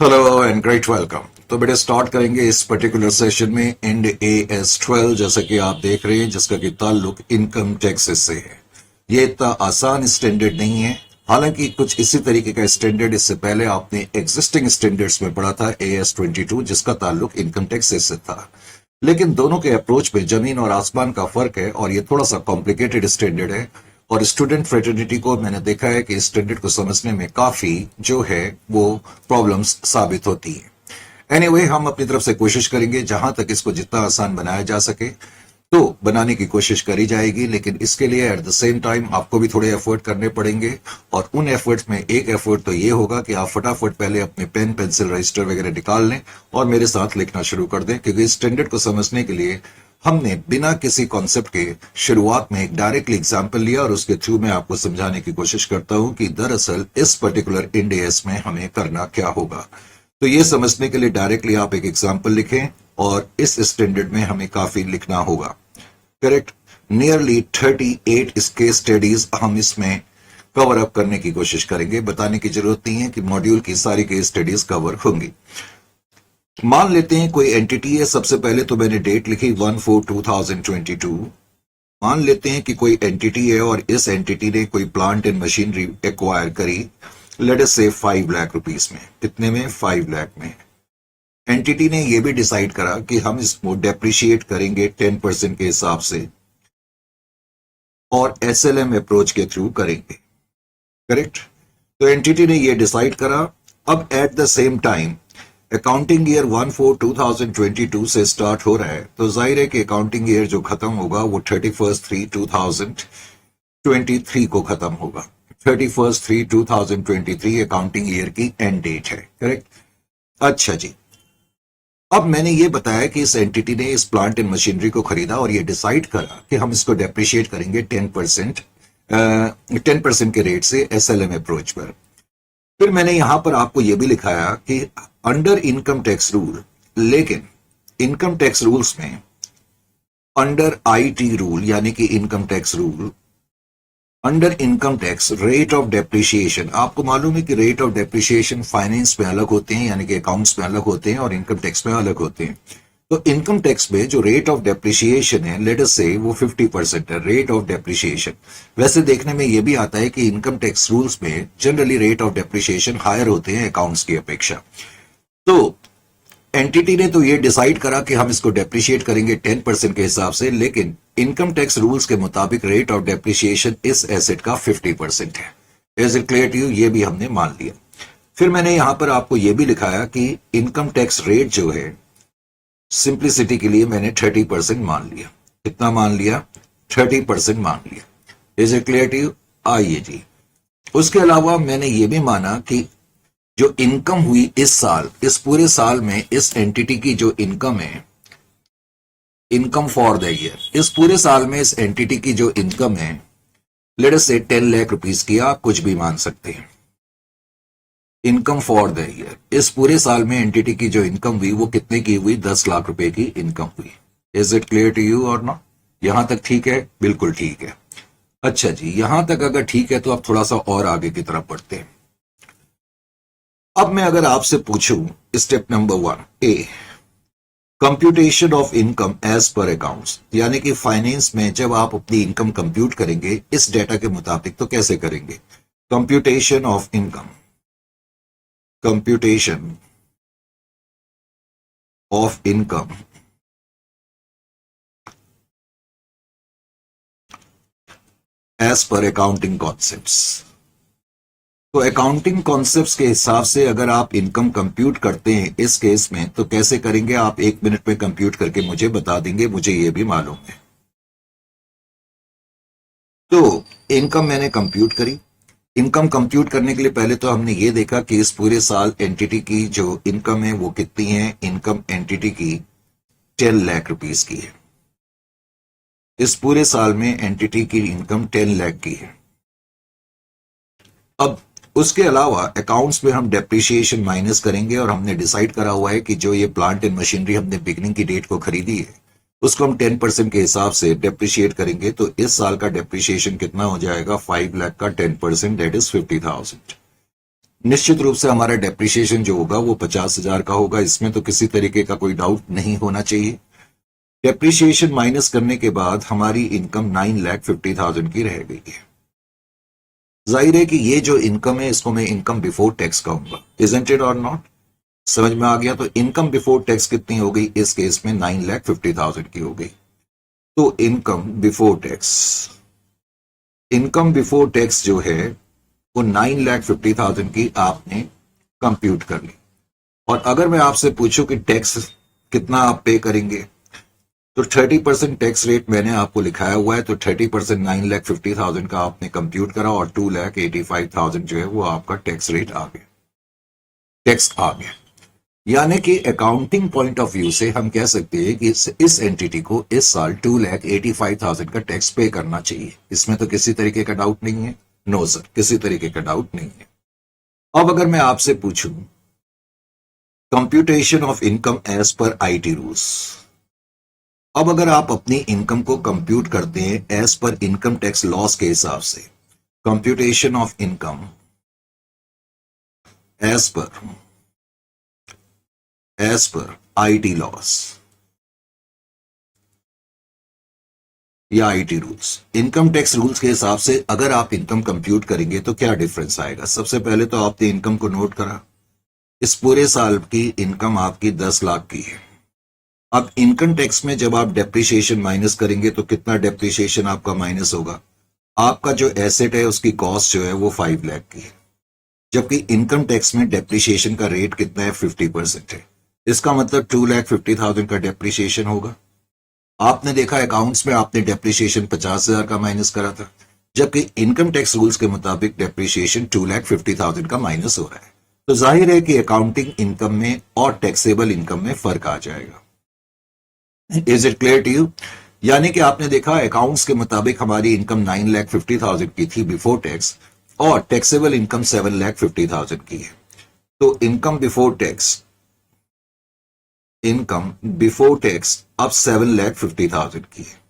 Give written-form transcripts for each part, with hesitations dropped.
Hello and great welcome. तो बेटे start करेंगे इस पर्टिकुलर सेशन में इंड AS12 जैसा कि आप देख रहे हैं, जिसका कि ताल्लुक इनकम टैक्सेस से है। ये इतना आसान स्टैंडर्ड नहीं है, हालांकि कुछ इसी तरीके का स्टैंडर्ड इससे पहले आपने एग्जिस्टिंग स्टैंडर्ड्स में पढ़ा था AS22, जिसका ताल्लुक इनकम टैक्सेस से था। लेकिन दोनों के अप्रोच में जमीन और आसमान का फर्क है और ये थोड़ा सा कॉम्प्लिकेटेड स्टैंडर्ड है। और स्टूडेंट फ्रेटर्निटी को मैंने देखा है कि स्टैंडर्ड को समझने में काफी जो है वो प्रॉब्लम्स साबित होती है। एनीवे, हम अपनी तरफ से कोशिश करेंगे जहां तक इसको जितना आसान बनाया जा सके तो बनाने की कोशिश करी जाएगी, लेकिन इसके लिए एट द सेम टाइम आपको भी थोड़े एफर्ट करने पड़ेंगे। और उन एफर्ट्स में एक एफर्ट तो ये होगा कि आप फटाफट पहले अपने पेन पेंसिल रजिस्टर वगैरह निकाल लें और मेरे साथ लिखना शुरू कर दें, क्योंकि स्टैंडर्ड को समझने के लिए हमने बिना किसी कॉन्सेप्ट के शुरुआत में एक डायरेक्टली एग्जाम्पल लिया और उसके थ्रू मैं आपको समझाने की कोशिश करता हूं कि दरअसल इस पर्टिकुलर इंड AS में हमें करना क्या होगा। तो ये समझने के लिए डायरेक्टली आप एक एग्जाम्पल लिखें और इस स्टैंडर्ड में हमें काफी लिखना होगा। करेक्ट, नियरली 38 केस स्टडीज हम इसमें कवर अप करने की कोशिश करेंगे। बताने की जरूरत नहीं है कि मॉड्यूल की सारी केस स्टडीज कवर होंगी। मान लेते हैं कोई एंटिटी है। सबसे पहले तो मैंने डेट लिखी 1/4/2022। मान लेते हैं कि कोई एंटिटी है और इस एंटिटी ने कोई प्लांट एंड मशीनरी एक्वायर करी, लेट अस से 5 लाख रुपीस में। कितने में? 5 लाख में। एंटिटी ने यह भी डिसाइड करा कि हम इसको डेप्रिशिएट करेंगे 10% के हिसाब से और SLM अप्रोच के थ्रू करेंगे। करेक्ट, तो एंटिटी ने यह डिसाइड करा। अब at the same time accounting year 1/4/2022 से स्टार्ट हो रहा है, तो जाहिर है कि अकाउंटिंग ईयर जो खत्म होगा वो 31/3/2023 को खत्म होगा। 31/3/2023 अकाउंटिंग ईयर की एंड डेट है। करेक्ट। अच्छा जी, अब मैंने ये बताया कि इस एंटिटी ने इस प्लांट एंड मशीनरी को खरीदा और ये डिसाइड करा कि हम इसको डेप्रिशिएट करेंगे 10% के रेट से SLM अप्रोच पर। फिर मैंने यहां पर आपको यह भी लिखाया कि अंडर इनकम टैक्स रूल, लेकिन इनकम टैक्स रूल्स में अंडर IT रूल यानी कि income tax rule, under income tax rate of depreciation, आपको मालूम है कि रेट ऑफ डेप्रिशिएशन फाइनेंस में अलग होते हैं यानी कि अकाउंट्स में अलग होते हैं और इनकम टैक्स में अलग होते हैं। तो इनकम टैक्स में जो रेट ऑफ डेप्रिशिएशन है, लेट अस से वो 50% है रेट ऑफ डेप्रिशिएशन। वैसे देखने में यह भी आता है कि इनकम टैक्स रूल्स में generally rate of depreciation higher होते हैं अकाउंट्स की अपेक्षा। तो एंटिटी ने तो ये डिसाइड करा कि हम इसको डेप्रिशिएट करेंगे 10% के हिसाब से, लेकिन इनकम टैक्स रूल्स के मुताबिक रेट ऑफ डेप्रिशिएशन इस एसेट का 50% है। Is it clear to you? ये भी हमने मान लिया। फिर मैंने यहां पर आपको यह भी लिखाया कि इनकम टैक्स रेट जो है, सिंप्लिसिटी के लिए मैंने 30% मान लिया। कितना मान लिया? 30% मान लिया। Is it clear to you? आइए जी, उसके अलावा मैंने ये भी माना कि जो इनकम हुई इस साल, इस पूरे साल में इस एंटिटी की जो इनकम है, इनकम फॉर द ईयर, इस पूरे साल में इस एंटिटी की जो इनकम है, लेट अस से 10 लाख रुपीस की, आप कुछ भी मान सकते हैं। इनकम फॉर द ईयर, इस पूरे साल में एंटिटी की जो इनकम हुई वो कितने की हुई? 10 लाख रुपए की इनकम हुई। Is it clear to you और नॉट? यहां तक ठीक है? बिल्कुल ठीक है। अच्छा जी, यहां तक अगर ठीक है तो अब थोड़ा सा और आगे की तरफ बढ़ते हैं। अब मैं अगर आपसे पूछूं step number 1 A, computation of income as per accounts, यानी कि फाइनेंस में जब आप अपनी इनकम कंप्यूट करेंगे इस डेटा के मुताबिक, तो कैसे करेंगे? Computation of income, computation of income as per accounting concepts. तो अकाउंटिंग कॉन्सेप्ट्स के हिसाब से अगर आप इनकम कंप्यूट करते हैं इस केस में, तो कैसे करेंगे? आप 1 मिनट में कंप्यूट करके मुझे बता देंगे, मुझे यह भी मालूम है। तो इनकम मैंने कंप्यूट करी। इनकम कंप्यूट करने के लिए पहले तो हमने ये देखा कि इस पूरे साल एंटिटी की जो इनकम है वो कितनी है। इनकम एंटिटी की 10 लाख रुपीस की है। इस पूरे साल में एंटिटी की इनकम 10 लाख की है। अब उसके अलावा अकाउंट्स में हम डेप्रिशिएशन माइनस करेंगे और हमने डिसाइड करा हुआ है कि जो ये प्लांट एंड मशीनरी हमने बिगनिंग की डेट को खरीदी है उसको हम 10% के हिसाब से डेप्रिशिएट करेंगे। तो इस साल का डेप्रिशिएशन कितना हो जाएगा? 5 लाख का 10%, दैट इज 50,000। निश्चित रूप से हमारा डेप्रिसिएशन जो होगा वो 50,000 का होगा, इसमें तो किसी तरीके का कोई डाउट नहीं होना चाहिए। डेप्रिसिएशन माइनस करने के बाद हमारी इनकम 9,50,000 की रह गई है। जाहिर है कि ये जो इनकम है इसको मैं इनकम बिफोर टैक्स कहूंगा, इजंट इट और नॉट? समझ में आ गया? तो इनकम बिफोर टैक्स कितनी हो गई इस केस में? 9,50,000 की हो गई। तो इनकम बिफोर टैक्स जो है वो 9,50,000 की आपने कंप्यूट कर ली। और अगर मैं आपसे पूछूं कि टैक्स कितना आप पे करेंगे, तो 30% टैक्स रेट मैंने आपको लिखाया हुआ है। तो 30% 9,50,000 का आपने कंप्यूट करा और 2,85,000 जो है वो आपका टैक्स रेट आ गया, टैक्स आ गया। यानी कि अकाउंटिंग पॉइंट ऑफ व्यू से हम कह सकते हैं कि इस एंटिटी को इस साल 2,85,000 का टैक्स पे करना चाहिए। इसमें तो किसी तरीके का डाउट नहीं है। नो सर, किसी तरीके का डाउट नहीं है। अब अगर मैं आपसे पूछूं computation of income as per IT rules, अब अगर आप अपनी इनकम को कंप्यूट करते हैं as per income tax loss के हिसाब से, computation of income as per IT laws या IT rules, income tax rules के हिसाब से अगर आप इनकम कंप्यूट करेंगे तो क्या डिफरेंस आएगा? सबसे पहले तो आपने इनकम को नोट करा, इस पूरे साल की इनकम आपकी 10 लाख की है। अब इनकम टैक्स में जब आप डेप्रिसिएशन माइनस करेंगे तो कितना डेप्रिसिएशन आपका माइनस होगा? आपका जो एसेट है उसकी कॉस्ट जो है वो 5 लाख की है, जबकि इनकम टैक्स में डेप्रिसिएशन का रेट कितना है? 50% है। इसका मतलब 2,50,000 का डेप्रिसिएशन होगा। आपने देखा अकाउंट्स में आपने डेप्रिसिएशन 50,000 का माइनस करा था, जबकि इनकम टैक्स रूल्स के मुताबिक डेप्रिसिएशन 2,50,000 का माइनस हो रहा है। तो जाहिर है कि अकाउंटिंग इनकम में और टैक्सेबल इनकम में फर्क आ जाएगा। Is it clear to you? यानी कि आपने देखा अकाउंट्स के मुताबिक हमारी इनकम 9,50,000 की थी बिफोर टैक्स और टैक्सेबल इनकम 7,50,000 की है। तो इनकम बिफोर टैक्स अब 7,50,000 की है।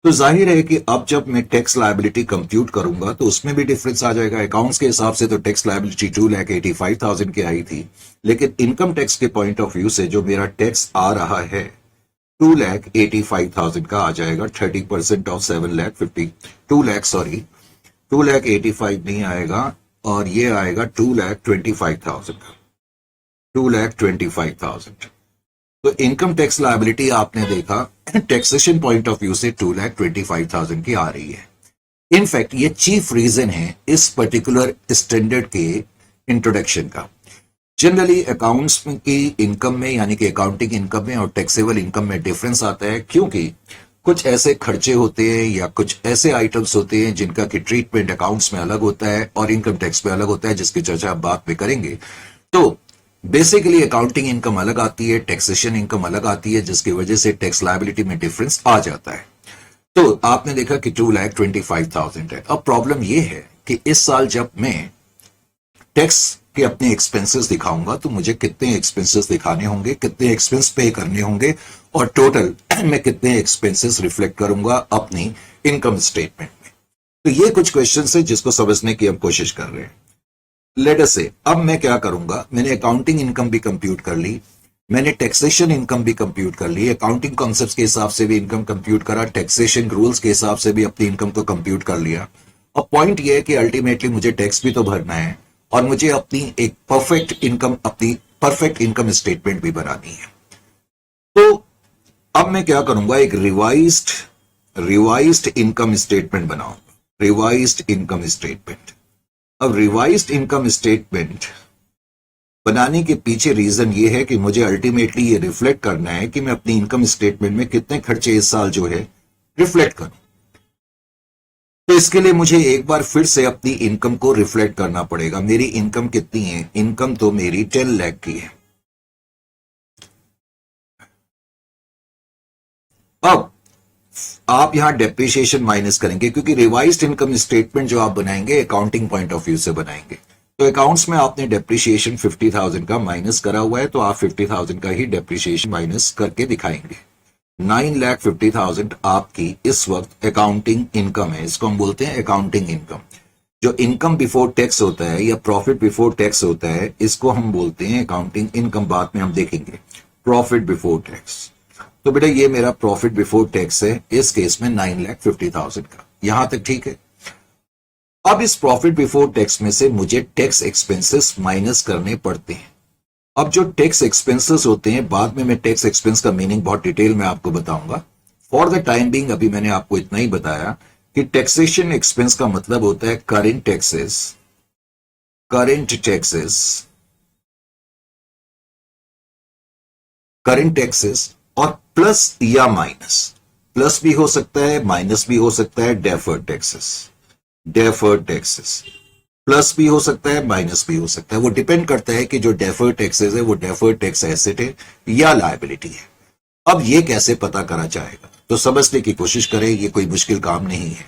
तो जाहिर है कि अब जब मैं टैक्स लायबिलिटी कंप्यूट करूंगा तो उसमें भी डिफरेंस आ जाएगा। अकाउंट्स के हिसाब से तो टैक्स लायबिलिटी 2,85,000 की आई थी, लेकिन इनकम टैक्स के पॉइंट ऑफ व्यू से जो मेरा टैक्स आ रहा है 2,85,000 का आ जाएगा। 30% ऑफ 7,50, 2,85 नहीं आएगा और ये आएगा 2,25,000 का, 2,25,000। तो इनकम टैक्स लायबिलिटी आपने देखा टैक्सेशन पॉइंट ऑफ व्यू से 2,25,000 की आ रही है। इनफैक्ट ये चीफ रीजन है इस पर्टिकुलर स्टैंडर्ड के इंट्रोडक्शन का। जनरली अकाउंट्स की इनकम में यानी कि अकाउंटिंग इनकम में और टैक्सेबल इनकम में डिफरेंस आता है, क्योंकि कुछ ऐसे खर्चे होते हैं या कुछ ऐसे आइटम्स होते हैं जिनका कि ट्रीटमेंट अकाउंट्स में अलग होता है और इनकम टैक्स में अलग होता है, जिसकी चर्चा आप बाद में करेंगे। तो बेसिकली अकाउंटिंग इनकम अलग आती है, टैक्सेशन इनकम अलग आती है, जिसकी वजह से टैक्स लायबिलिटी में डिफरेंस आ जाता है। तो आपने देखा कि 2,25,000 है। अब प्रॉब्लम यह है कि इस साल जब मैं टैक्स के अपने एक्सपेंसेस दिखाऊंगा तो मुझे कितने एक्सपेंसेस दिखाने होंगे, कितने एक्सपेंस पे करने होंगे और टोटल मैं कितने एक्सपेंसेस रिफ्लेक्ट करूंगा अपनी इनकम स्टेटमेंट में। तो ये कुछ क्वेश्चन है जिसको समझने की हम कोशिश कर रहे हैं। लेट अस से अब मैं क्या करूंगा, मैंने अकाउंटिंग इनकम भी कंप्यूट कर ली, मैंने टैक्सेशन इनकम भी कंप्यूट कर ली, अकाउंटिंग कॉन्सेप्ट्स के हिसाब से भी इनकम कंप्यूट करा, टैक्सेशन रूल्स के हिसाब से भी अपनी इनकम को कंप्यूट कर लिया। अब पॉइंट यह है कि अल्टीमेटली मुझे टैक्स भी तो भरना है और मुझे अपनी एक परफेक्ट इनकम स्टेटमेंट भी बनानी है। तो अब मैं क्या करूंगा, एक रिवाइज्ड इनकम स्टेटमेंट बनाऊंगा, रिवाइज्ड इनकम स्टेटमेंट। अब रिवाइज्ड इनकम स्टेटमेंट बनाने के पीछे रीजन ये है कि मुझे अल्टीमेटली ये रिफ्लेक्ट करना है कि मैं अपनी इनकम स्टेटमेंट में कितने खर्चे इस साल जो है रिफ्लेक्ट करूं। तो इसके लिए मुझे एक बार फिर से अपनी इनकम को रिफ्लेक्ट करना पड़ेगा। मेरी इनकम कितनी है? इनकम तो मेरी 10 लाख की है। अब आप यहां डेप्रिसिएशन माइनस करेंगे, क्योंकि रिवाइज्ड इनकम स्टेटमेंट जो आप बनाएंगे अकाउंटिंग पॉइंट ऑफ व्यू से बनाएंगे। तो अकाउंट्स में आपने डेप्रिसिएशन 50,000 का माइनस करा हुआ है, तो आप 50,000 का ही डेप्रिसिएशन माइनस करके दिखाएंगे। 9,50,000 आपकी इस वक्त अकाउंटिंग इनकम है, इसको हम बोलते हैं अकाउंटिंग इनकम। जो इनकम बिफोर टैक्स होता है या प्रॉफिट बिफोर टैक्स होता है, इसको हम बोलते हैं अकाउंटिंग इनकम। बाद में हम देखेंगे प्रॉफिट बिफोर टैक्स। तो बेटा ये मेरा प्रॉफिट बिफोर टैक्स है, इस केस में 9,50,000 का। यहां तक ठीक है। अब इस प्रॉफिट बिफोर टैक्स में से मुझे टैक्स एक्सपेंसेस माइनस करने पड़ते हैं। अब जो टैक्स एक्सपेंसेस होते हैं, बाद में मैं टैक्स एक्सपेंस का मीनिंग बहुत डिटेल में आपको बताऊंगा। फॉर द टाइम बीइंग अभी मैंने आपको इतना ही बताया कि टैक्सेशन एक्सपेंस का मतलब होता है current taxes, current taxes, current taxes और प्लस या माइनस। प्लस भी हो सकता है, माइनस भी हो सकता है। Deferred taxes, deferred taxes plus भी हो सकता है, माइनस भी हो सकता है। वो डिपेंड करता है कि जो डेफर्ड टैक्सेस है वो डेफर्ड टैक्स एसेट है या लायबिलिटी है। अब ये कैसे पता करा जाएगा, तो समझने की कोशिश करें, ये कोई मुश्किल काम नहीं है।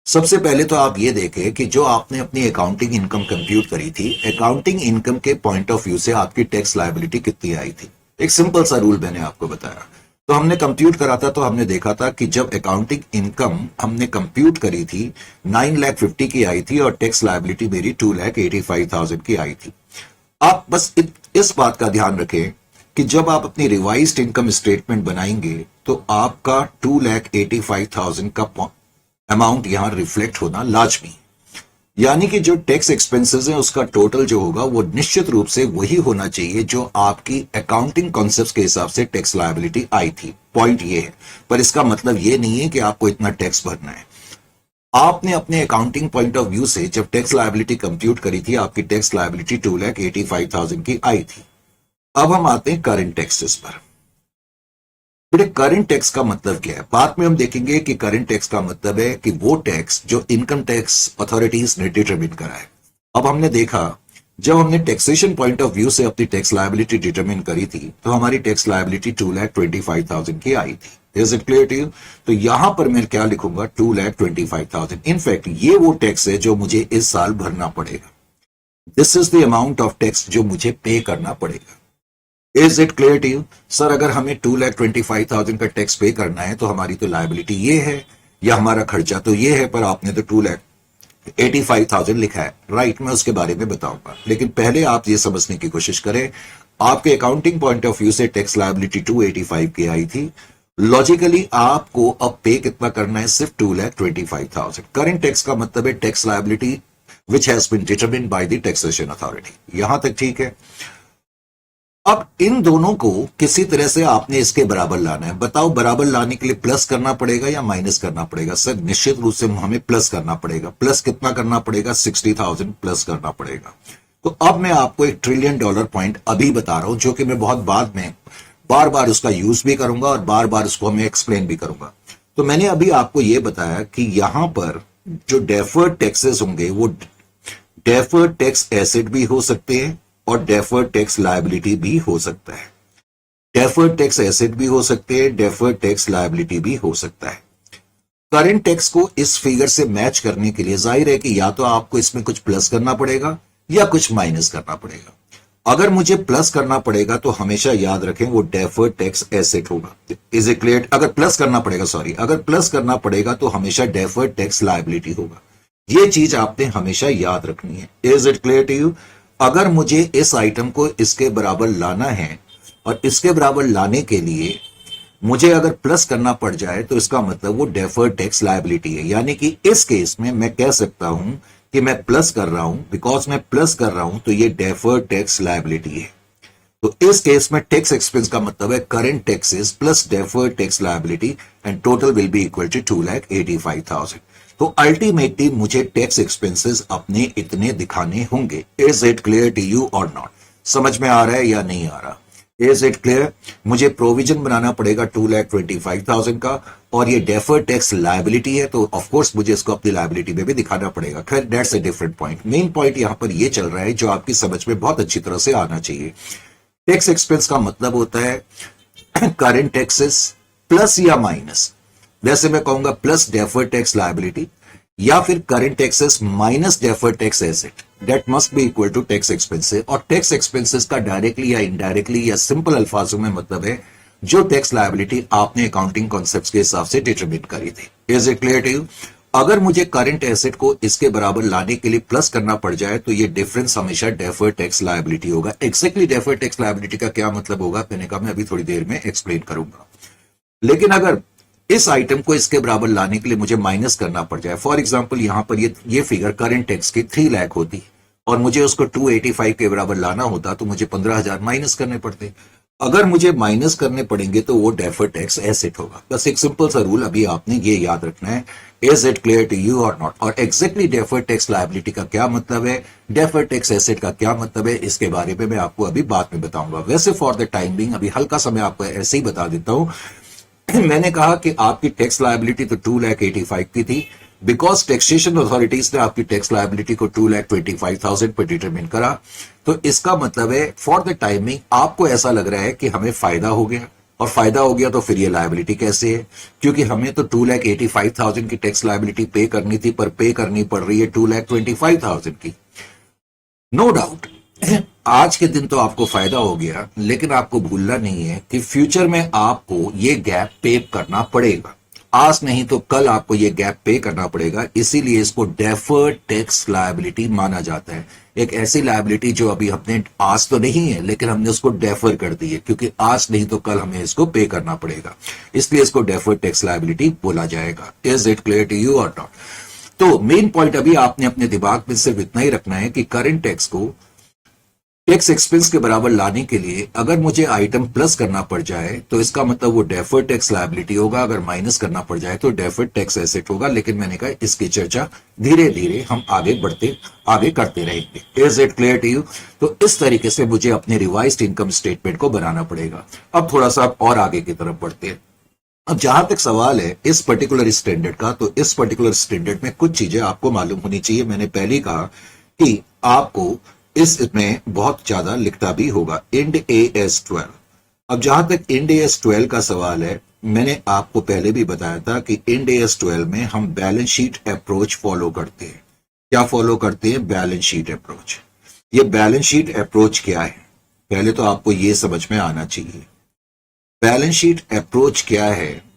सबसे पहले तो आप ये देखें कि जो आपने अपनी अकाउंटिंग इनकम कंप्यूट करी थी, अकाउंटिंग इनकम के पॉइंट ऑफ व्यू से आपकी टैक्स लायबिलिटी कितनी आई थी। एक सिंपल सा रूल मैंने आपको बताया। तो हमने कंप्यूट करा था, तो हमने देखा था कि जब अकाउंटिंग इनकम हमने कंप्यूट करी थी 9,50,000 की आई थी और टैक्स लायबिलिटी मेरी 2,85,000 की आई थी। आप बस इस बात का ध्यान रखें कि जब आप अपनी रिवाइज्ड इनकम स्टेटमेंट बनाएंगे तो आपका 2,85,000 का अमाउंट यहां रिफ्लेक्ट होना लाजमी। यानी कि जो टैक्स एक्सपेंसेस है उसका टोटल जो होगा वो निश्चित रूप से वही होना चाहिए जो आपकी अकाउंटिंग कॉन्सेप्ट्स के हिसाब से टैक्स लायबिलिटी आई थी। पॉइंट ये है, पर इसका मतलब ये नहीं है कि आपको इतना टैक्स भरना है। आपने अपने अकाउंटिंग पॉइंट ऑफ व्यू से जब टैक्स लायबिलिटी कंप्यूट करी थी, आपकी टैक्स लायबिलिटी 2,85,000 की आई थी। अब हम आते हैं करंट टैक्सेस पर। बेटे करंट टैक्स का मतलब क्या है, बाद में हम देखेंगे कि करंट टैक्स का मतलब है कि वो टैक्स जो इनकम टैक्स अथॉरिटीज ने डिटरमिन करा है। अब हमने देखा जब हमने टैक्सेशन पॉइंट ऑफ व्यू से अपनी टैक्स लायबिलिटी डिटरमिन करी थी तो हमारी टैक्स लायबिलिटी 2,25,000 की आई थी। Is it clear to you? तो यहां पर मैं क्या लिखूंगा, 2,25,000। इनफैक्ट ये वो टैक्स है जो मुझे इस साल भरना पड़ेगा। This is the amount of tax जो मुझे पे करना पड़ेगा। Is it clear to you? Sir अगर हमें 2,25,000 का टैक्स पे करना है तो हमारी तो लायबिलिटी ये है या हमारा खर्चा तो ये है, पर आपने तो 2,85,000 लिखा है। राइट, मैं उसके बारे में बताऊंगा, लेकिन पहले आप ये समझने की कोशिश करें आपके अकाउंटिंग पॉइंट ऑफ व्यू से टैक्स लायबिलिटी 285 की आई थी। लॉजिकली आपको अब पे कितना करना है, सिर्फ 2,25,000। करंट टैक्स का मतलब है tax liability which has been determined by the taxation authority. यहां तक ठीक है। अब इन दोनों को किसी तरह से आपने इसके बराबर लाना है। बताओ बराबर लाने के लिए प्लस करना पड़ेगा या माइनस करना पड़ेगा? सर निश्चित रूप से हमें प्लस करना पड़ेगा। प्लस कितना करना पड़ेगा? 60,000 प्लस करना पड़ेगा। तो अब मैं आपको $1 ट्रिलियन पॉइंट अभी बता रहा हूं, जो कि मैं बहुत बाद में बार बार उसका यूज भी करूंगा और बार बार उसको मैं एक्सप्लेन भी करूंगा। तो मैंने अभी आपको यह बताया कि यहां पर जो डेफर्ड टैक्सेस होंगे वो डेफर्ड टैक्स एसेट भी हो सकते हैं और डेफर्ड टैक्स लायबिलिटी भी हो सकता है। डेफर्ड टैक्स एसेट भी हो सकते हैं, डेफर्ड टैक्स लायबिलिटी भी हो सकता है। करंट टैक्स को इस फिगर से मैच करने के लिए जाहिर है कि या तो आपको इसमें कुछ प्लस करना पड़ेगा या कुछ माइनस करना पड़ेगा। अगर मुझे प्लस करना पड़ेगा तो हमेशा याद रखें वो डेफर्ड टैक्स एसेट होगा। Is it clear? अगर प्लस करना पड़ेगा, सॉरी, अगर प्लस करना पड़ेगा तो हमेशा डेफर्ड टैक्स लायबिलिटी होगा। यह चीज आपने हमेशा याद रखनी है। Is it clear to you? अगर मुझे इस आइटम को इसके बराबर लाना है और इसके बराबर लाने के लिए मुझे अगर प्लस करना पड़ जाए तो इसका मतलब वो डेफर्ड टैक्स लायबिलिटी है। यानी कि इस केस में मैं कह सकता हूं कि मैं प्लस कर रहा हूं, बिकॉज मैं प्लस कर रहा हूं तो ये डेफर्ड टैक्स लायबिलिटी है। तो इस केस में टैक्स एक्सपेंस का मतलब है current taxes plus deferred tax liability and total will be equal to 2,85,000। तो अल्टीमेटली मुझे टैक्स एक्सपेंसेस अपने इतने दिखाने होंगे। Is it clear to you और नॉट? समझ में आ रहा है या नहीं आ रहा? Is it clear? मुझे प्रोविजन बनाना पड़ेगा 2,25,000 का और ये डेफर्ड टैक्स लायबिलिटी है, तो ऑफकोर्स मुझे इसको अपनी लायबिलिटी में भी दिखाना पड़ेगा। खैर that's a different point. Main point यहां पर यह चल रहा है जो आपकी समझ में बहुत अच्छी तरह से आना चाहिए। टैक्स एक्सपेंस का मतलब होता है करंट टैक्सेस प्लस या माइनस। वैसे मैं कहूंगा प्लस डेफर्ड टैक्स लायबिलिटी या फिर current taxes minus deferred tax asset, that must be equal to tax expenses. और टैक्स एक्सपेंसेस का डायरेक्टली या इनडायरेक्टली या सिंपल अल्फाजों में मतलब है जो टैक्स लायबिलिटी आपने अकाउंटिंग कॉन्सेप्ट्स के हिसाब से डिटरमिन करी थी। Is it clear to you? अगर मुझे करंट एसेट को इसके बराबर लाने के लिए प्लस करना पड़ जाए तो ये डिफरेंस हमेशा डेफर्ड टैक्स लायबिलिटी होगा। एग्जैक्टली डेफर्ड टैक्स लायबिलिटी का क्या मतलब होगा मैंने कहा मैं अभी थोड़ी देर में एक्सप्लेन करूंगा। लेकिन अगर इस आइटम को इसके बराबर लाने के लिए मुझे माइनस करना पड़ जाए, फॉर एग्जांपल यहां पर ये फिगर करंट टैक्स की 3 लाख होती और मुझे उसको 285 के बराबर लाना होता तो मुझे 15,000 माइनस करने पड़ते। अगर मुझे माइनस करने पड़ेंगे तो वो डेफर्ड टैक्स एसेट होगा। बस एक सिंपल सा रूल अभी आपने ये याद रखना है। Is it clear to you और नॉट? और एग्जैक्टली डेफर्ड टैक्स लायबिलिटी का क्या मतलब है, डेफर्ड टैक्स एसेट का क्या मतलब है, इसके बारे में मैं आपको अभी बाद में बताऊंगा। वैसे फॉर द टाइम बिंग अभी हल्का सा मैं आपको ऐसे ही बता देता हूं। मैंने कहा कि आपकी टैक्स लायबिलिटी तो 2,85,000 की थी, बिकॉज टैक्सेशन अथॉरिटीज ने आपकी टैक्स लायबिलिटी को 2,25,000 पर डिटरमिन करा। तो इसका मतलब है फॉर द टाइमिंग आपको ऐसा लग रहा है कि हमें फायदा हो गया, और फायदा हो गया तो फिर ये लायबिलिटी कैसे है, क्योंकि हमें तो 2,85,000 की टैक्स लायबिलिटी पे करनी थी, पर पे करनी पड़ रही है 2,25,000 की। नो डाउट आज के दिन तो आपको फायदा हो गया, लेकिन आपको भूलना नहीं है कि फ्यूचर में आपको ये गैप पे करना पड़ेगा। आज नहीं तो कल आपको ये गैप पे करना पड़ेगा, इसीलिए इसको डेफर्ड टैक्स लायबिलिटी माना जाता है। एक ऐसी लायबिलिटी जो अभी हमने आज तो नहीं है, लेकिन हमने उसको डेफर कर दी है, क्योंकि आज नहीं तो कल हमें इसको पे करना पड़ेगा, इसलिए इसको डेफर्ड टैक्स लायबिलिटी बोला जाएगा। Is it clear to you और नॉट? तो मेन पॉइंट अभी आपने अपने दिमाग में सिर्फ इतना ही रखना है कि करंट टैक्स को टैक्स एक्सपेंस के बराबर लाने के लिए अगर मुझे आइटम प्लस करना पड़ जाए तो इसका मतलब वो डेफर्ड टैक्स लायबिलिटी होगा, अगर माइनस करना पड़ जाए तो डेफर्ड टैक्स एसेट होगा। लेकिन मैंने कहा इसकी चर्चा धीरे धीरे हम आगे करते रहेंगे। Is it clear to you? तो इस तरीके से मुझे अपने रिवाइज्ड इनकम स्टेटमेंट को बनाना पड़ेगा। अब थोड़ा सा और आगे की तरफ बढ़ते हैं। अब जहां तक सवाल है इस पर्टिकुलर स्टैंडर्ड का, तो इस पर्टिकुलर स्टैंडर्ड में कुछ चीजें आपको मालूम होनी चाहिए। मैंने पहले कहा कि आपको इसमें बहुत ज्यादा लिखता भी होगा इंड AS 12। अब जहां तक इंड AS 12 का सवाल है, मैंने आपको पहले भी बताया था कि इंड AS 12 में हम बैलेंस शीट अप्रोच फॉलो करते हैं। क्या फॉलो करते हैं? Balance sheet approach. ये बैलेंस शीट अप्रोच क्या है, पहले तो आपको ये समझ में आना चाहिए। बैलेंस शीट अप्रोच क्या है?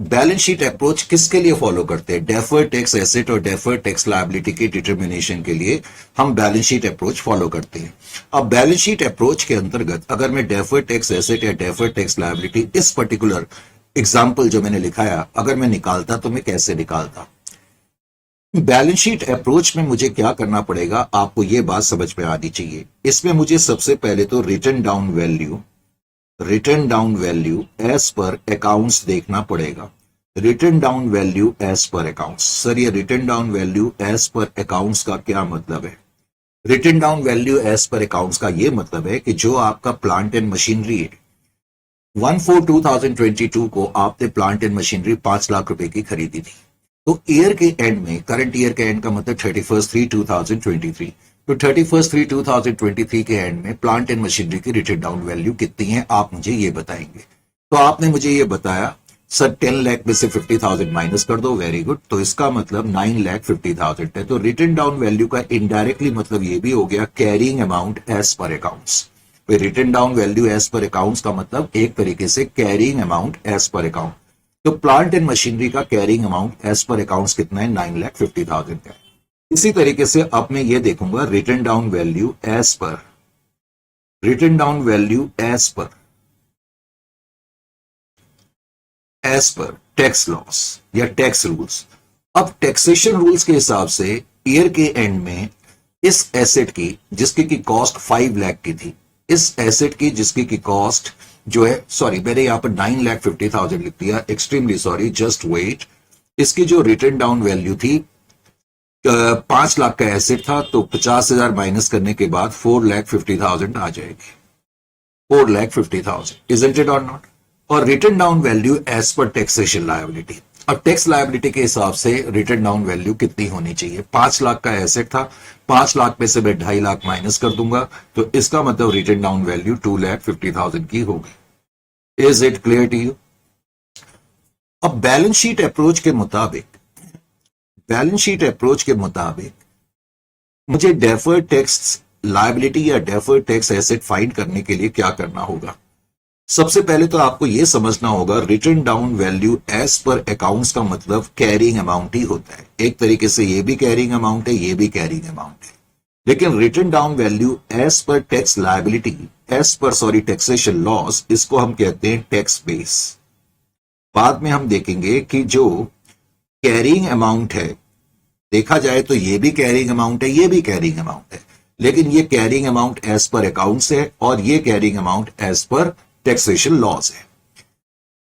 बैलेंस शीट अप्रोच किसके लिए फॉलो करते हैं? डेफर्ड टैक्स एसेट और डेफर्ड टैक्स लायबिलिटी की डिटर्मिनेशन के लिए हम बैलेंस शीट अप्रोच फॉलो करते हैं। अब बैलेंस शीट अप्रोच के अंतर्गत अगर मैं डेफर्ड टैक्स एसेट या डेफर्ड टैक्स लायबिलिटी इस पर्टिकुलर एग्जाम्पल जो मैंने लिखाया अगर मैं निकालता तो मैं कैसे निकालता? बैलेंस शीट अप्रोच में मुझे क्या करना पड़ेगा, आपको यह बात समझ में आनी चाहिए। इसमें मुझे सबसे पहले तो written down value as per accounts देखना पड़ेगा। Written down value as per accounts. Sir ये written down value as per accounts का क्या मतलब है? Written down value as per accounts का यह मतलब है कि जो आपका प्लांट एंड मशीनरी है, 1/4/2022 को आपने प्लांट एंड मशीनरी 5 लाख रुपए की खरीदी थी, तो ईयर के एंड में, करंट ईयर के एंड का मतलब 31/3/2023, तो 31/3/2023 के एंड में प्लांट एंड मशीनरी की रिटन डाउन वैल्यू कितनी है आप मुझे ये बताएंगे। तो आपने मुझे ये बताया सर 10 लाख में से 50,000 माइनस कर दो, वेरी गुड, तो इसका मतलब 9,50,000 है। तो रिटन डाउन वैल्यू का इनडायरेक्टली मतलब ये भी हो गया carrying amount as per accounts. Written down value as per accounts का मतलब एक तरीके से carrying amount as per account. तो प्लांट एंड मशीनरी का carrying amount as per accounts कितना है? 9,50,000 का। इसी तरीके से अब मैं ये देखूंगा written down value as per tax laws या टैक्स रूल्स। अब टैक्सेशन रूल्स के हिसाब से ईयर के एंड में इस एसेट की जिसकी की कॉस्ट 5 लाख की थी, इस एसेट की जिसकी की कॉस्ट जो है, सॉरी मैंने यहां पर 9,50,000 लिख दिया, एक्सट्रीमली सॉरी, जस्ट वेट। इसकी जो रिटन डाउन वैल्यू थी 5 लाख का एसेट था, तो 50,000 माइनस करने के बाद 4,50,000 आ जाएगी। 4,50,000 इजंट इट और नॉट? और written down value as per taxation liability. अब टैक्स लायबिलिटी के हिसाब से रिटन डाउन वैल्यू कितनी होनी चाहिए? 5 लाख का एसेट था, 5 लाख में से मैं 2.5 लाख माइनस कर दूंगा, तो इसका मतलब रिटन डाउन वैल्यू 2,50,000 की होगी। Is it clear to you? अब बैलेंस शीट अप्रोच के मुताबिक मुझे डेफर्ड टैक्स लायबिलिटी या डेफर्ड टैक्स एसेट फाइंड करने के लिए क्या करना होगा? सबसे पहले तो आपको यह समझना होगा written down value as per accounts का मतलब कैरिंग अमाउंट ही होता है। एक तरीके से ये भी कैरिंग अमाउंट है, ये भी कैरिंग अमाउंट है, लेकिन written down value as per tax liability, as per sorry taxation laws, इसको हम कहते हैं टैक्स बेस। बाद में हम देखेंगे कि जो कैरिंग अमाउंट है, देखा जाए तो ये भी कैरिंग अमाउंट है, ये भी कैरिंग अमाउंट है, लेकिन ये carrying amount as per accounts है और ये carrying amount as per taxation laws है।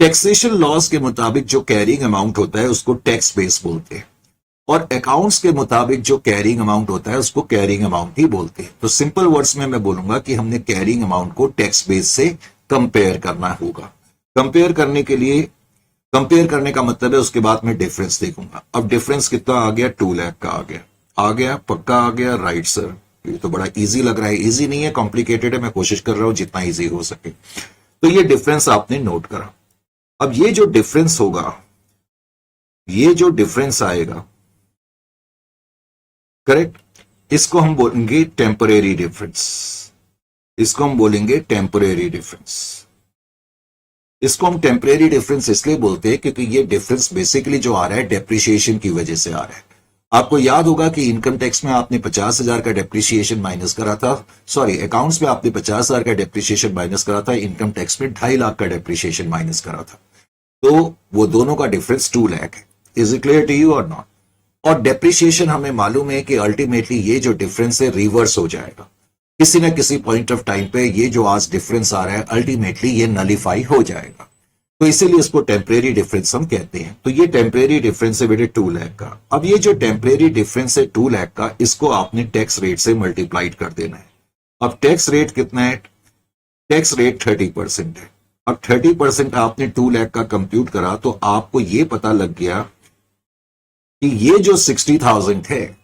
टैक्सेशन लॉस के मुताबिक जो कैरिंग अमाउंट होता है उसको टैक्स बेस बोलते हैं, और अकाउंट्स के मुताबिक जो कैरिंग अमाउंट होता है उसको कैरिंग अमाउंट ही बोलते हैं। तो सिंपल वर्ड्स में मैं बोलूंगा कि हमने कैरिंग अमाउंट को टैक्स बेस से कंपेयर करना होगा। कंपेयर करने के लिए, कंपेयर करने का मतलब है उसके बाद मैं डिफरेंस देखूंगा। अब डिफरेंस कितना आ गया, 2 लाख का आ गया, पक्का आ गया, राइट सर। ये तो बड़ा इजी लग रहा है, इजी नहीं है, कॉम्प्लिकेटेड है, मैं कोशिश कर रहा हूं जितना इजी हो सके। तो ये डिफरेंस आपने नोट करा। अब ये जो डिफरेंस होगा, ये जो डिफरेंस आएगा, करेक्ट, इसको हम बोलेंगे टेम्परेरी डिफरेंस। इसको हम बोलेंगे टेम्परेरी डिफरेंस। इसको हम टेम्परेरी डिफरेंस इसलिए बोलते हैं क्योंकि ये डिफरेंस बेसिकली जो आ रहा है डेप्रिसिएशन की वजह से आ रहा है। आपको याद होगा कि इनकम टैक्स में आपने 50,000 का डेप्रिसिएशन माइनस करा था, सॉरी अकाउंट्स में आपने 50,000 का डेप्रिसिएशन माइनस करा था, इनकम टैक्स में 2.5 लाख का डेप्रिसिएशन माइनस करा था। तो वो दोनों का डिफरेंस 2 लाख है। Is it clear to you और नॉट? और डेप्रिसिएशन हमें मालूम है कि अल्टीमेटली ये जो डिफरेंस है रिवर्स हो जाएगा किसी ना किसी पॉइंट ऑफ टाइम पे। ये जो आज डिफरेंस आ रहा है अल्टीमेटली ये नलीफाई हो जाएगा, तो इसीलिए इसको टेम्परेरी डिफरेंस हम कहते हैं। तो ये टेम्परेरी डिफरेंस है बेटे 2 लाख का। अब ये जो टेम्परेरी डिफरेंस है 2 लाख का, इसको आपने टैक्स रेट से मल्टीप्लाइड कर देना है। अब टैक्स रेट कितना है? टैक्स रेट 30% है। अब 30% आपने 2 लाख का कंप्यूट करा तो आपको ये पता लग गया कि ये जो 60,000 है,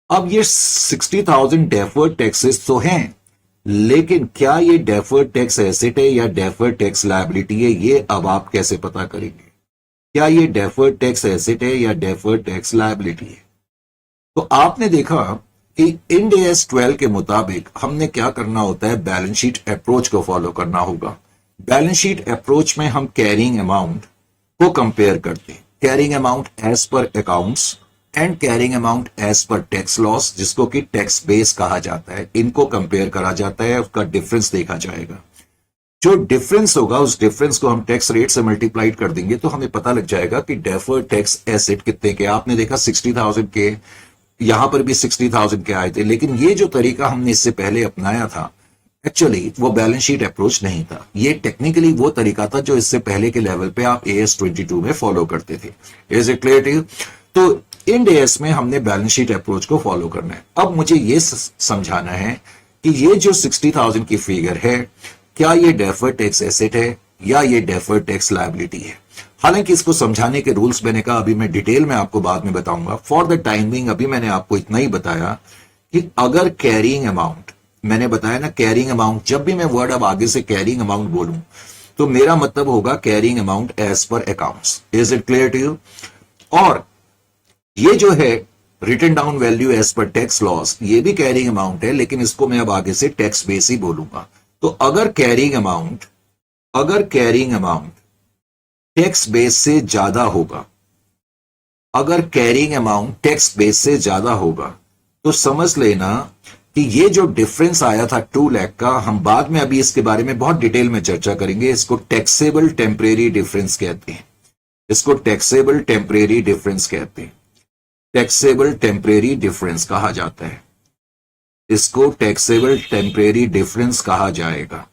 अब ये 60,000 डेफर्ड टैक्सेस तो हैं, लेकिन क्या ये डेफर्ड टैक्स एसेट है या डेफर्ड टैक्स लायबिलिटी है, ये अब आप कैसे पता करेंगे? क्या ये डेफर्ड टैक्स एसेट है या डेफर्ड टैक्स लायबिलिटी है? तो आपने देखा कि इंड AS 12 के मुताबिक हमने क्या करना होता है, बैलेंस शीट अप्रोच को फॉलो करना होगा। बैलेंस शीट अप्रोच में हम कैरिंग अमाउंट को कंपेयर करते हैं, carrying amount as per accounts and carrying amount as per tax laws, जिसको कि टैक्स बेस कहा जाता है। इनको कंपेयर करा जाता है, उसका डिफरेंस देखा जाएगा। जो डिफरेंस होगा उस डिफरेंस को हम टैक्स रेट से मल्टीप्लाइड कर देंगे तो हमें पता लग जाएगा कि डेफर्ड टैक्स एसेट कितने के। आपने देखा 60,000 के, यहां पर भी 60,000 के आए थे, लेकिन ये जो तरीका हमने इससे पहले अपनाया था एक्चुअली वो बैलेंस शीट अप्रोच नहीं था। ये टेक्निकली वो तरीका था जो इससे पहले के लेवल पे आप AS 22 में फॉलो करते थे। Is it clear to you? तो इंड AS में हमने बैलेंस शीट अप्रोच को फॉलो करना है। अब मुझे ये समझाना है कि ये जो 60,000 की फिगर है, क्या ये डेफर्ड टैक्स एसेट है या ये डेफर्ड टैक्स लायबिलिटी है? हालांकि इसको समझाने के रूल्स मैंने कहा अभी मैं डिटेल में आपको बाद में बताऊंगा। फॉर द टाइमिंग अभी मैंने आपको इतना ही बताया कि अगर कैरिंग अमाउंट, मैंने बताया ना कैरिंग अमाउंट, जब भी मैं वर्ड अब आगे से कैरिंग अमाउंट बोलूं तो मेरा मतलब होगा carrying amount as per accounts. Is it clear to you? और ये जो है written down value as per tax laws, ये भी कैरिंग अमाउंट है, लेकिन इसको मैं अब आगे से टैक्स बेस ही बोलूंगा। तो अगर कैरिंग अमाउंट टैक्स बेस से ज्यादा होगा, अगर कैरिंग अमाउंट टैक्स बेस से ज्यादा होगा तो समझ लेना कि ये जो डिफरेंस आया था 2 लाख का, हम बाद में अभी इसके बारे में बहुत डिटेल में चर्चा करेंगे। इसको टैक्सेबल टेम्परेरी डिफरेंस कहते हैं। इसको टैक्सेबल टेम्परेरी डिफरेंस कहते हैं। टैक्सेबल टेम्परेरी डिफरेंस कहा जाता है। इसको टैक्सेबल टेम्परेरी डिफरेंस कहा जाएगा,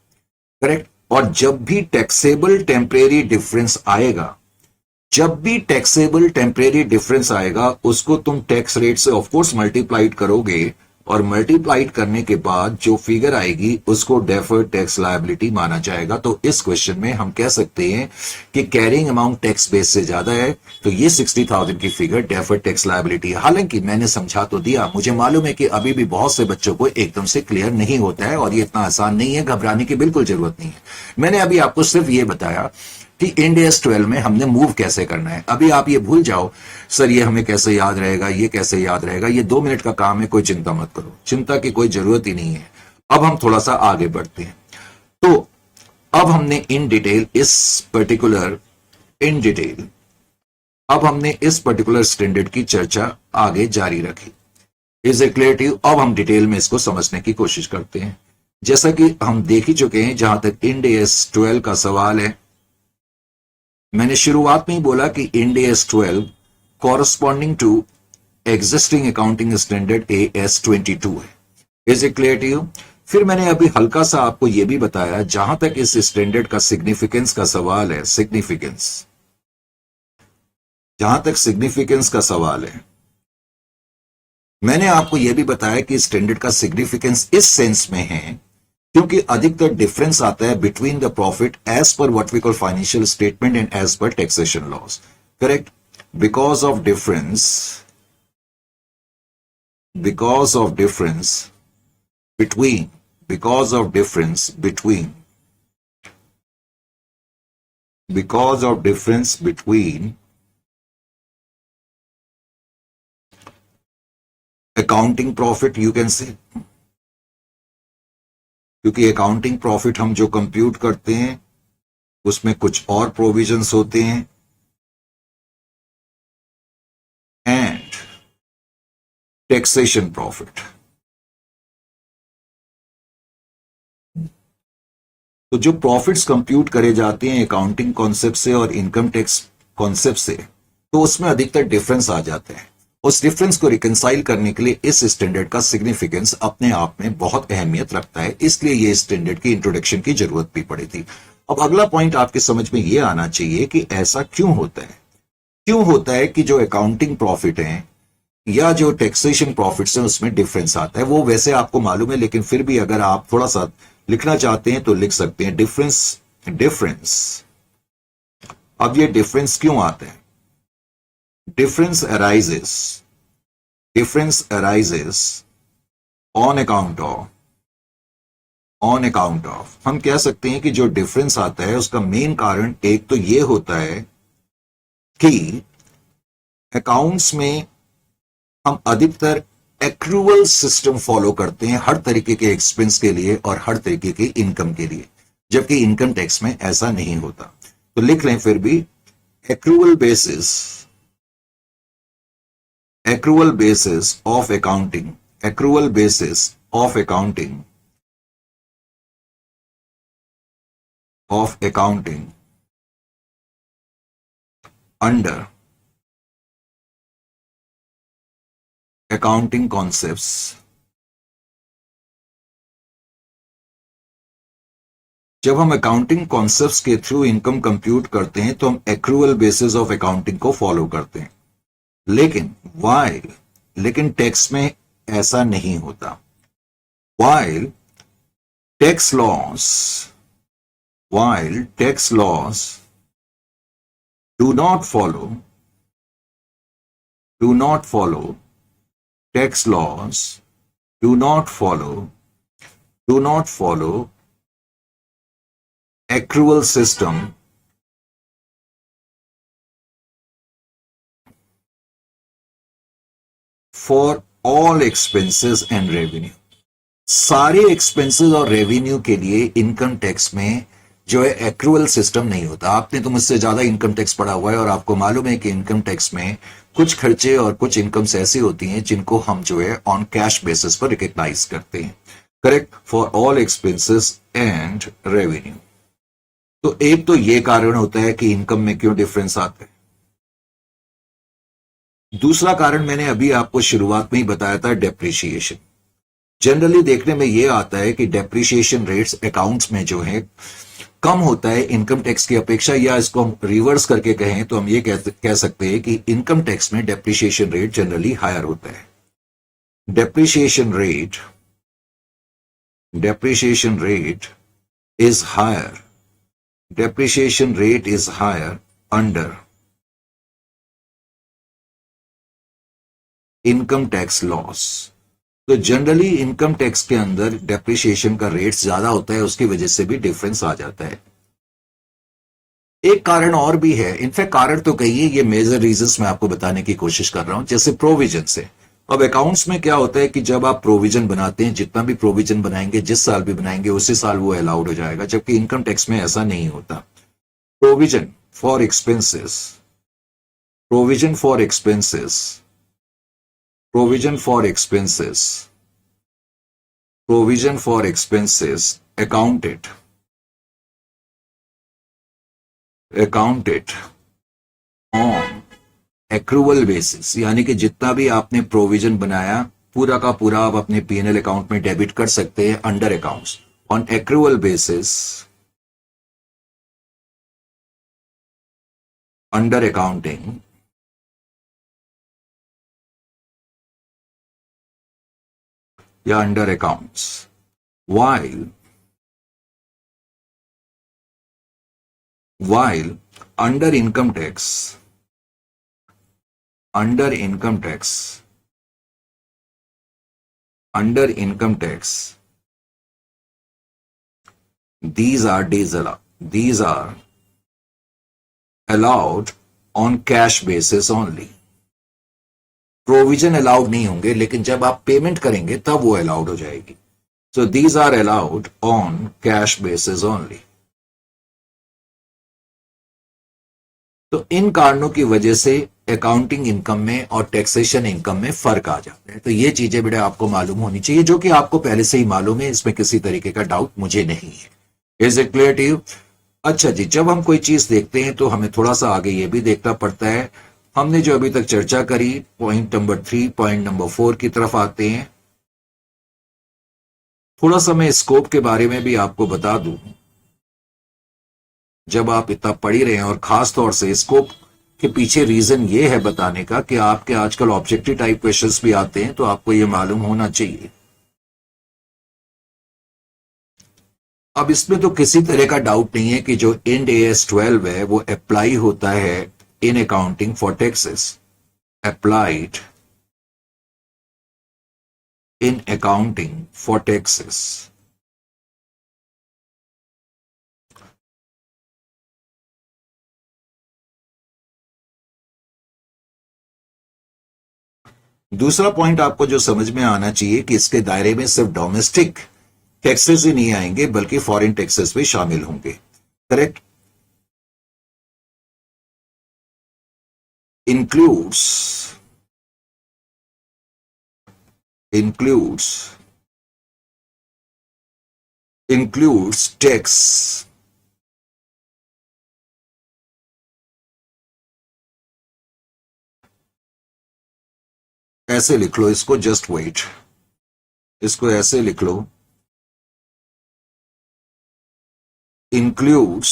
करेक्ट। और जब भी टैक्सेबल टेम्परेरी डिफरेंस आएगा, जब भी टैक्सेबल टेम्परेरी डिफरेंस आएगा उसको तुम टैक्स रेट से ऑफकोर्स मल्टीप्लाइड करोगे, और मल्टीप्लाइड करने के बाद जो फिगर आएगी उसको डेफर्ड टैक्स लायबिलिटी माना जाएगा। तो इस क्वेश्चन में हम कह सकते हैं कि कैरिंग अमाउंट टैक्स बेस से ज्यादा है, तो ये 60,000 की फिगर डेफर्ड टैक्स लायबिलिटी है। हालांकि मैंने समझा तो दिया, मुझे मालूम है कि अभी भी बहुत से बच्चों को एकदम से क्लियर नहीं होता है और ये इतना आसान नहीं है, घबराने की बिल्कुल जरूरत नहीं है। मैंने अभी आपको सिर्फ ये बताया कि इंड AS 12 में हमने मूव कैसे करना है। अभी आप ये भूल जाओ सर ये हमें कैसे याद रहेगा, ये कैसे याद रहेगा, ये 2 मिनट का काम है, कोई चिंता मत करो, चिंता की कोई जरूरत ही नहीं है। अब हम थोड़ा सा आगे बढ़ते हैं। तो अब हमने इन डिटेल स्टैंडर्ड की चर्चा आगे जारी रखी। Is it clear to you? अब हम डिटेल में इसको समझने की कोशिश करते हैं। जैसा कि हम देख ही चुके हैं, जहां तक इंड AS 12 का सवाल है, मैंने शुरुआत में ही बोला कि Ind AS 12 corresponding to existing accounting standard AS 22 है। Is it clear to you? फिर मैंने अभी हल्का सा आपको यह भी बताया, जहां तक इस स्टैंडर्ड का सिग्निफिकेंस का सवाल है, जहां तक सिग्निफिकेंस का सवाल है, मैंने आपको यह भी बताया कि स्टैंडर्ड का सिग्निफिकेंस इस सेंस में है क्योंकि अधिकतर डिफरेंस आता है between the profit as per what we call financial statement and as per taxation laws. Correct? Because of difference between accounting profit, you can say, क्योंकि अकाउंटिंग प्रॉफिट हम जो कंप्यूट करते हैं उसमें कुछ और प्रोविजंस होते हैं, एंड टैक्सेशन प्रॉफिट। तो जो प्रॉफिट्स कंप्यूट करे जाते हैं अकाउंटिंग कॉन्सेप्ट से और इनकम टैक्स कॉन्सेप्ट से, तो उसमें अधिकतर डिफरेंस आ जाते हैं। उस डिफरेंस को रिकंसाइल करने के लिए इस स्टैंडर्ड का सिग्निफिकेंस अपने आप में बहुत अहमियत रखता है, इसलिए ये स्टैंडर्ड की इंट्रोडक्शन की जरूरत भी पड़ी थी। अब अगला पॉइंट आपके समझ में ये आना चाहिए कि ऐसा क्यों होता है कि जो अकाउंटिंग प्रॉफिट है या जो टैक्सेशन प्रॉफिट्स हैं उसमें डिफरेंस आता है। वो वैसे आपको मालूम है, लेकिन फिर भी अगर आप थोड़ा सा लिखना चाहते हैं तो लिख सकते हैं, डिफरेंस। अब ये डिफरेंस क्यों आता है? Difference arises on account of, हम कह सकते हैं कि जो डिफरेंस आता है उसका मेन कारण एक तो ये होता है कि अकाउंट्स में हम अधिकतर एक्रूवल सिस्टम फॉलो करते हैं हर तरीके के एक्सपेंस के लिए और हर तरीके के इनकम के लिए, जबकि इनकम टैक्स में ऐसा नहीं होता। तो लिख लें फिर भी, accrual basis of accounting under accounting concepts जब हम अकाउंटिंग कॉन्सेप्ट्स के थ्रू इनकम कंप्यूट करते हैं तो हम एक्रूअल बेसिस ऑफ अकाउंटिंग को फॉलो करते हैं, लेकिन टैक्स में ऐसा नहीं होता। while tax laws do not follow tax laws do not follow accrual system for all expenses and revenue. सारे एक्सपेंसेस और रेवेन्यू के लिए इनकम टैक्स में जो है एक्रूअल सिस्टम नहीं होता। आपने तो मुझसे ज्यादा इनकम टैक्स पढ़ा हुआ है और आपको मालूम है कि इनकम टैक्स में कुछ खर्चे और कुछ इनकम्स ऐसी होती हैं जिनको हम जो है ऑन कैश बेसिस पर रिकॉग्नाइज करते हैं। Correct? For all expenses and revenue. तो एक तो ये कारण होता है कि इनकम में क्यों डिफरेंस आता है। दूसरा कारण मैंने अभी आपको शुरुआत में ही बताया था, डेप्रिसिएशन। जनरली देखने में यह आता है कि डेप्रिसिएशन रेट्स अकाउंट्स में जो है कम होता है इनकम टैक्स की अपेक्षा, या इसको हम रिवर्स करके कहें तो हम ये कह सकते हैं कि इनकम टैक्स में डेप्रिसिएशन रेट जनरली हायर होता है। Depreciation rate is higher under income tax laws. तो जनरली इनकम टैक्स के अंदर डेप्रिसिएशन का रेट ज्यादा होता है, उसकी वजह से भी डिफरेंस आ जाता है। एक कारण और भी है, इनफैक्ट कारण तो कहिए, ये मेजर रीजंस मैं आपको बताने की कोशिश कर रहा हूं। जैसे प्रोविजन से अब अकाउंट्स में क्या होता है कि जब आप प्रोविजन बनाते हैं, जितना भी प्रोविजन बनाएंगे, जिस साल भी बनाएंगे, उसी साल वो अलाउड हो जाएगा, जबकि इनकम टैक्स में ऐसा नहीं होता। Provision for expenses, provision for expenses, provision for expenses, provision for expenses accounted on accrual basis, यानी कि जितना भी आपने प्रोविजन बनाया पूरा का पूरा आप अपने पीएनएल अकाउंट में डेबिट कर सकते हैं under accounts on accrual basis, under accounting या under accounts, while under income tax, under income tax, under income tax, these are allowed on cash basis only. Provision allowed नहीं होंगे, लेकिन जब आप पेमेंट करेंगे तब वो अलाउड हो जाएगी. So these are allowed on cash basis only. तो इन कारणों की वजह से अकाउंटिंग इनकम में और टैक्सेशन इनकम में फर्क आ जाता है. तो ये चीजें बेटा आपको मालूम होनी चाहिए, जो कि आपको पहले से ही मालूम है, इसमें किसी तरीके का डाउट मुझे नहीं है. Is it clear to you? अच्छा जी, जब हम कोई चीज देखते हैं तो हमें थोड़ा सा आगे ये भी देखना पड़ता है. हमने जो अभी तक चर्चा करी, पॉइंट नंबर 3, पॉइंट नंबर 4 की तरफ आते हैं. थोड़ा सा मैं स्कोप के बारे में भी आपको बता दूं. जब आप इतना पढ़ ही रहे हैं, और खास तौर से स्कोप के पीछे रीजन ये है बताने का कि आपके आजकल ऑब्जेक्टिव टाइप क्वेश्चंस भी आते हैं, तो आपको ये मालूम होना चाहिए. अब इसमें तो किसी तरह का डाउट नहीं है कि जो इंड AS 12 है वो अप्लाई होता है in accounting for taxes, applied in accounting for taxes. दूसरा पॉइंट आपको जो समझ में आना चाहिए कि इसके दायरे में सिर्फ डोमेस्टिक टैक्सेस ही नहीं आएंगे, बल्कि फॉरेन टैक्सेस भी शामिल होंगे. करेक्ट? includes tax ऐसे लिख लो इसको, जस्ट वेट, इसको ऐसे लिख लो, includes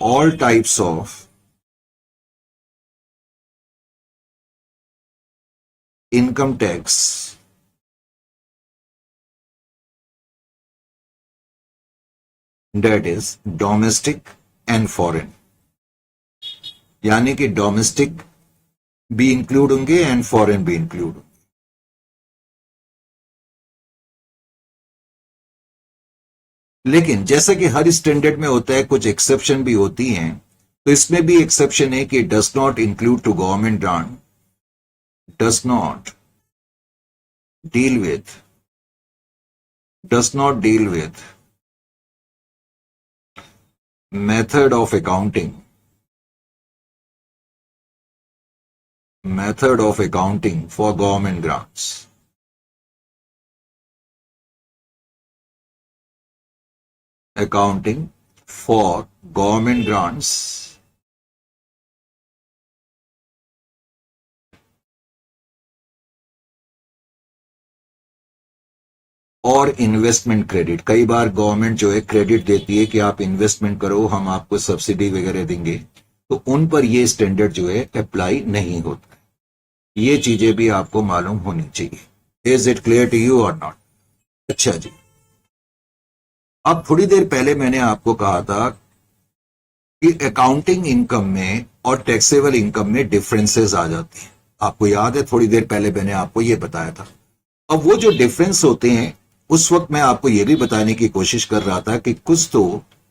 all types of income tax that is domestic and foreign. यानी कि डोमेस्टिक भी इंक्लूड होंगे एंड फॉरेन भी इंक्लूड होंगे. लेकिन जैसा कि हर स्टैंडर्ड में होता है, कुछ एक्सेप्शन भी होती हैं. तो इसमें भी एक्सेप्शन है कि does not include to government grant, does not deal with method of accounting for government grants. Accounting for government grants और इन्वेस्टमेंट क्रेडिट. कई बार गवर्नमेंट जो है क्रेडिट देती है कि आप इन्वेस्टमेंट करो, हम आपको सब्सिडी वगैरह देंगे, तो उन पर ये स्टैंडर्ड जो है अप्लाई नहीं होता. ये चीजें भी आपको मालूम होनी चाहिए. Is it clear to you और नॉट? अच्छा जी, अब थोड़ी देर पहले मैंने आपको कहा था कि अकाउंटिंग इनकम में और टैक्सेबल इनकम में डिफरेंसेस आ जाते हैं. आपको याद है, थोड़ी देर पहले मैंने आपको ये बताया था. अब वो जो डिफरेंस होते हैं, उस वक्त मैं आपको यह भी बताने की कोशिश कर रहा था कि कुछ तो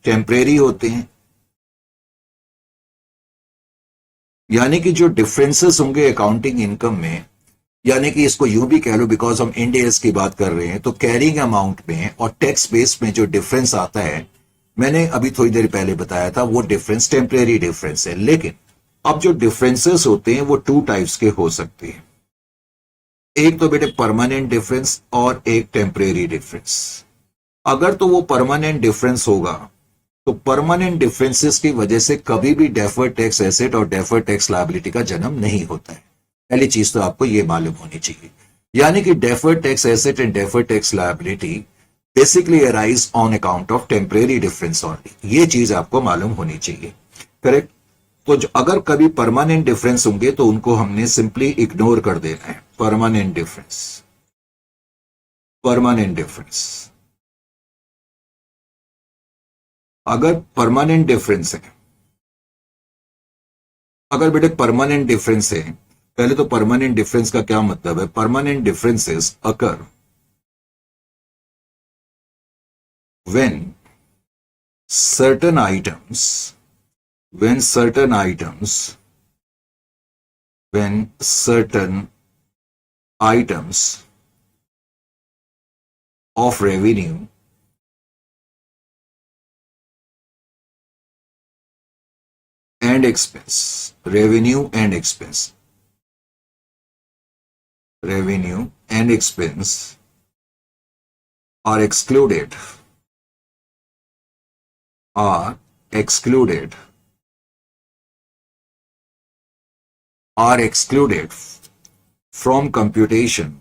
टेम्परेरी होते हैं यानी कि जो डिफरेंसेस होंगे अकाउंटिंग इनकम में, यानी कि इसको यूं भी कह लो, बिकॉज हम इंड एस की बात कर रहे हैं, तो कैरिंग अमाउंट में और टैक्स बेस में जो डिफरेंस आता है, मैंने अभी थोड़ी देर पहले बताया था, वो डिफरेंस टेम्परेरी डिफरेंस है। लेकिन अब जो डिफरेंसेस होते हैं वो टू टाइप्स के हो सकते हैं। एक तो बेटे परमानेंट डिफरेंस और एक टेम्परेरी डिफरेंस। अगर तो वो परमानेंट डिफरेंस होगा तो परमानेंट डिफरेंसेस की वजह से कभी भी डेफर्ड टैक्स एसेट और डेफर्ड टैक्स लायबिलिटी का जन्म नहीं होता है। पहली चीज तो आपको ये मालूम होनी चाहिए। यानी कि deferred tax asset and deferred tax liability basically arise on account of temporary difference only. ये चीज आपको मालूम होनी चाहिए, करेक्ट। तो जो अगर कभी परमानेंट डिफरेंस होंगे तो उनको हमने सिंपली इग्नोर कर देना है। परमानेंट डिफरेंस, परमानेंट डिफरेंस, अगर परमानेंट डिफरेंस है, अगर बेटे परमानेंट डिफरेंस है, पहले तो परमानेंट डिफरेंस का क्या मतलब है। Permanent differences occur when certain items when certain items when certain items of revenue and expense, revenue and expense, revenue and expense are excluded, are excluded, are excluded from computation,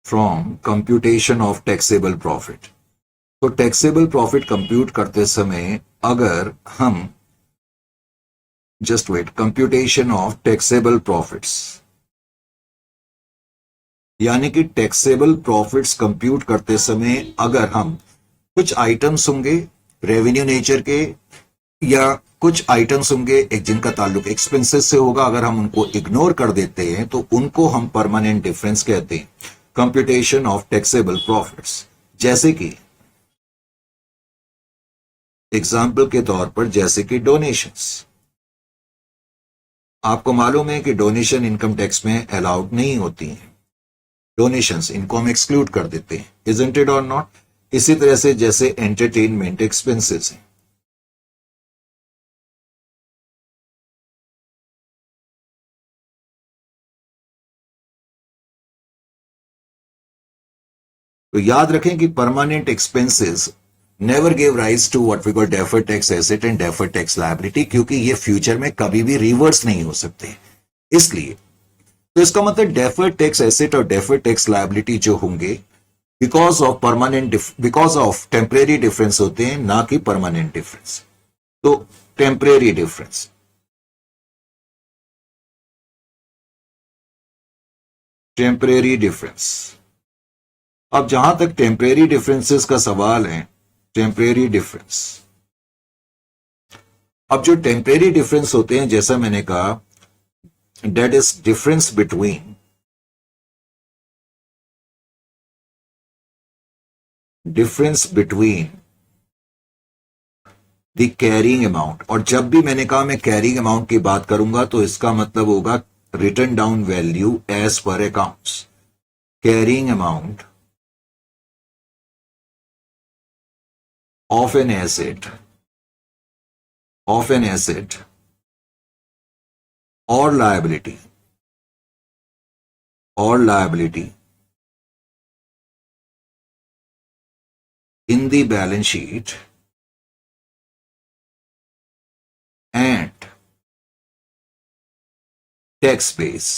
from computation of taxable profit। तो taxable profit compute करते समय अगर हम, just wait, computation of taxable profits, यानी कि taxable profits compute करते समय अगर हम कुछ आइटम्स होंगे रेवेन्यू नेचर के, या कुछ आइटम्स होंगे एक जिनका ताल्लुक एक्सपेंसेस से होगा, अगर हम उनको इग्नोर कर देते हैं तो उनको हम परमानेंट डिफरेंस कहते हैं, कंप्यूटेशन ऑफ टैक्सेबल प्रॉफिट्स। जैसे कि एग्जाम्पल के तौर पर, जैसे कि डोनेशंस। आपको मालूम है कि डोनेशन इनकम टैक्स में अलाउड नहीं होती हैं। डोनेशंस, इनको हम एक्सक्लूड कर देते हैं, इजंट इट और नॉट। इसी तरह से जैसे एंटरटेनमेंट एक्सपेंसेस हैं, तो याद रखें कि permanent expenses never give rise to what we call deferred tax asset and deferred tax liability, क्योंकि ये फ्यूचर में कभी भी रिवर्स नहीं हो सकते। इसलिए तो इसका मतलब डेफर्ड टैक्स एसेट और डेफर्ड टैक्स लायबिलिटी जो होंगे because of permanent, because of temporary difference होते हैं, ना कि परमानेंट डिफरेंस। तो टेम्परेरी डिफरेंस, टेम्परेरी डिफरेंस। अब जहां तक टेम्परेरी डिफरेंसेस का सवाल है, टेम्परेरी डिफरेंस, अब जो टेम्परेरी डिफरेंस होते हैं, जैसा मैंने कहा, that is difference between, difference between the carrying amount. और जब भी मैंने कहा मैं कैरिंग अमाउंट की बात करूंगा तो इसका मतलब होगा written down value as per accounts. Carrying amount of an asset, of an asset or liability, or liability in the balance sheet and tax base।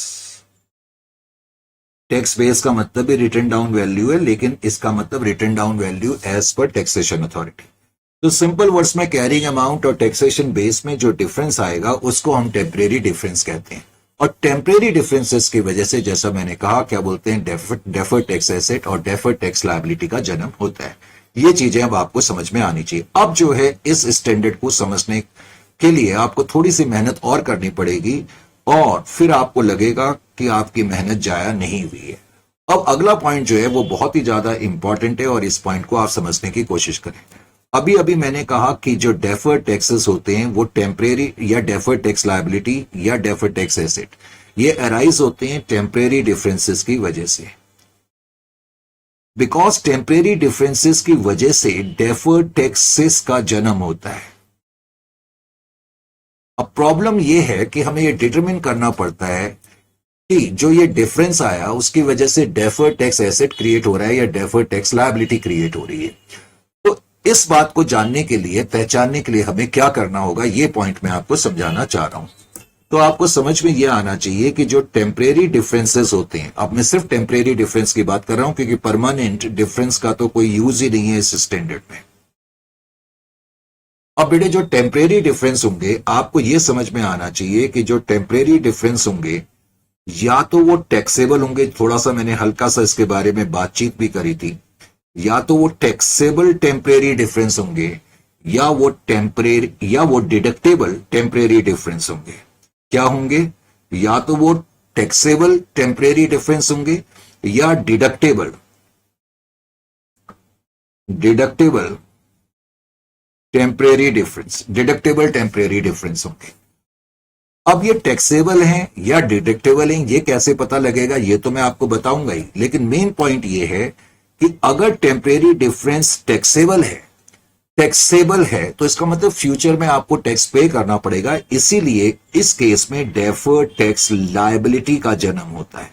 Tax base का मतलब भी रिटर्न डाउन वैल्यू है, लेकिन इसका मतलब written down value as per taxation authority. तो simple words में carrying amount और टैक्सेशन बेस में जो डिफरेंस आएगा उसको हम टेम्परेरी डिफरेंस कहते हैं। और टेम्परेरी डिफरेंसेस की वजह से, जैसा मैंने कहा, क्या बोलते हैं, डेफर्ड टैक्स एसेट और डेफर्ड टैक्स लायबिलिटी का जन्म होता है। ये चीजें अब आपको समझ में आनी चाहिए। अब जो है इस स्टैंडर्ड को समझने के लिए आपको थोड़ी सी मेहनत और करनी पड़ेगी, और फिर आपको लगेगा कि आपकी मेहनत जाया नहीं हुई है। अब अगला पॉइंट जो है वो बहुत ही ज्यादा इंपॉर्टेंट है, और इस पॉइंट को आप समझने की कोशिश करें। अभी अभी मैंने कहा कि जो डेफर्ड टैक्सेस होते हैं वो टेम्परेरी या डेफर्ड टैक्स लायबिलिटी या डेफर्ड टैक्स एसेट, ये अराइज होते हैं टेम्परेरी डिफरेंसेस की वजह से। बिकॉज टेम्परेरी डिफरेंसेस की वजह से डेफर्ड टैक्सेस का जन्म होता है। अब प्रॉब्लम यह है कि हमें यह डिटरमिन करना पड़ता है कि जो ये डिफरेंस आया उसकी वजह से डेफर्ड टैक्स एसेट क्रिएट हो रहा है या डेफर्ड टैक्स लायबिलिटी क्रिएट हो रही है। तो इस बात को जानने के लिए, पहचानने के लिए हमें क्या करना होगा, ये पॉइंट मैं आपको समझाना चाह रहा हूं। तो आपको समझ में यह आना चाहिए कि जो टेम्परेरी डिफरेंसेस होते हैं, अब मैं सिर्फ टेम्परेरी डिफरेंस की बात कर रहा हूं क्योंकि परमानेंट डिफरेंस का तो कोई यूज ही नहीं है इस स्टैंडर्ड में। अब बेटे जो टेम्परेरी डिफरेंस होंगे, आपको यह समझ में आना चाहिए कि जो टेम्परेरी डिफरेंस होंगे या तो वो टैक्सेबल होंगे, थोड़ा सा मैंने हल्का सा इसके बारे में बातचीत भी करी थी, या तो वो टैक्सेबल टेम्परेरी डिफरेंस होंगे या वो डिडक्टेबल टेम्परेरी डिफरेंस होंगे। क्या होंगे? या तो वो टैक्सेबल टेम्परेरी डिफरेंस होंगे या डिडक्टेबल टेम्परेरी डिफरेंस होंगे। अब ये टैक्सेबल हैं या डिडक्टेबल हैं, ये कैसे पता लगेगा, ये तो मैं आपको बताऊंगा ही, लेकिन मेन पॉइंट ये है कि अगर टेम्परेरी डिफरेंस टैक्सेबल है तो इसका मतलब फ्यूचर में आपको टैक्स पे करना पड़ेगा। इसीलिए इस केस में डेफर्ड टैक्स लायबिलिटी का जन्म होता है।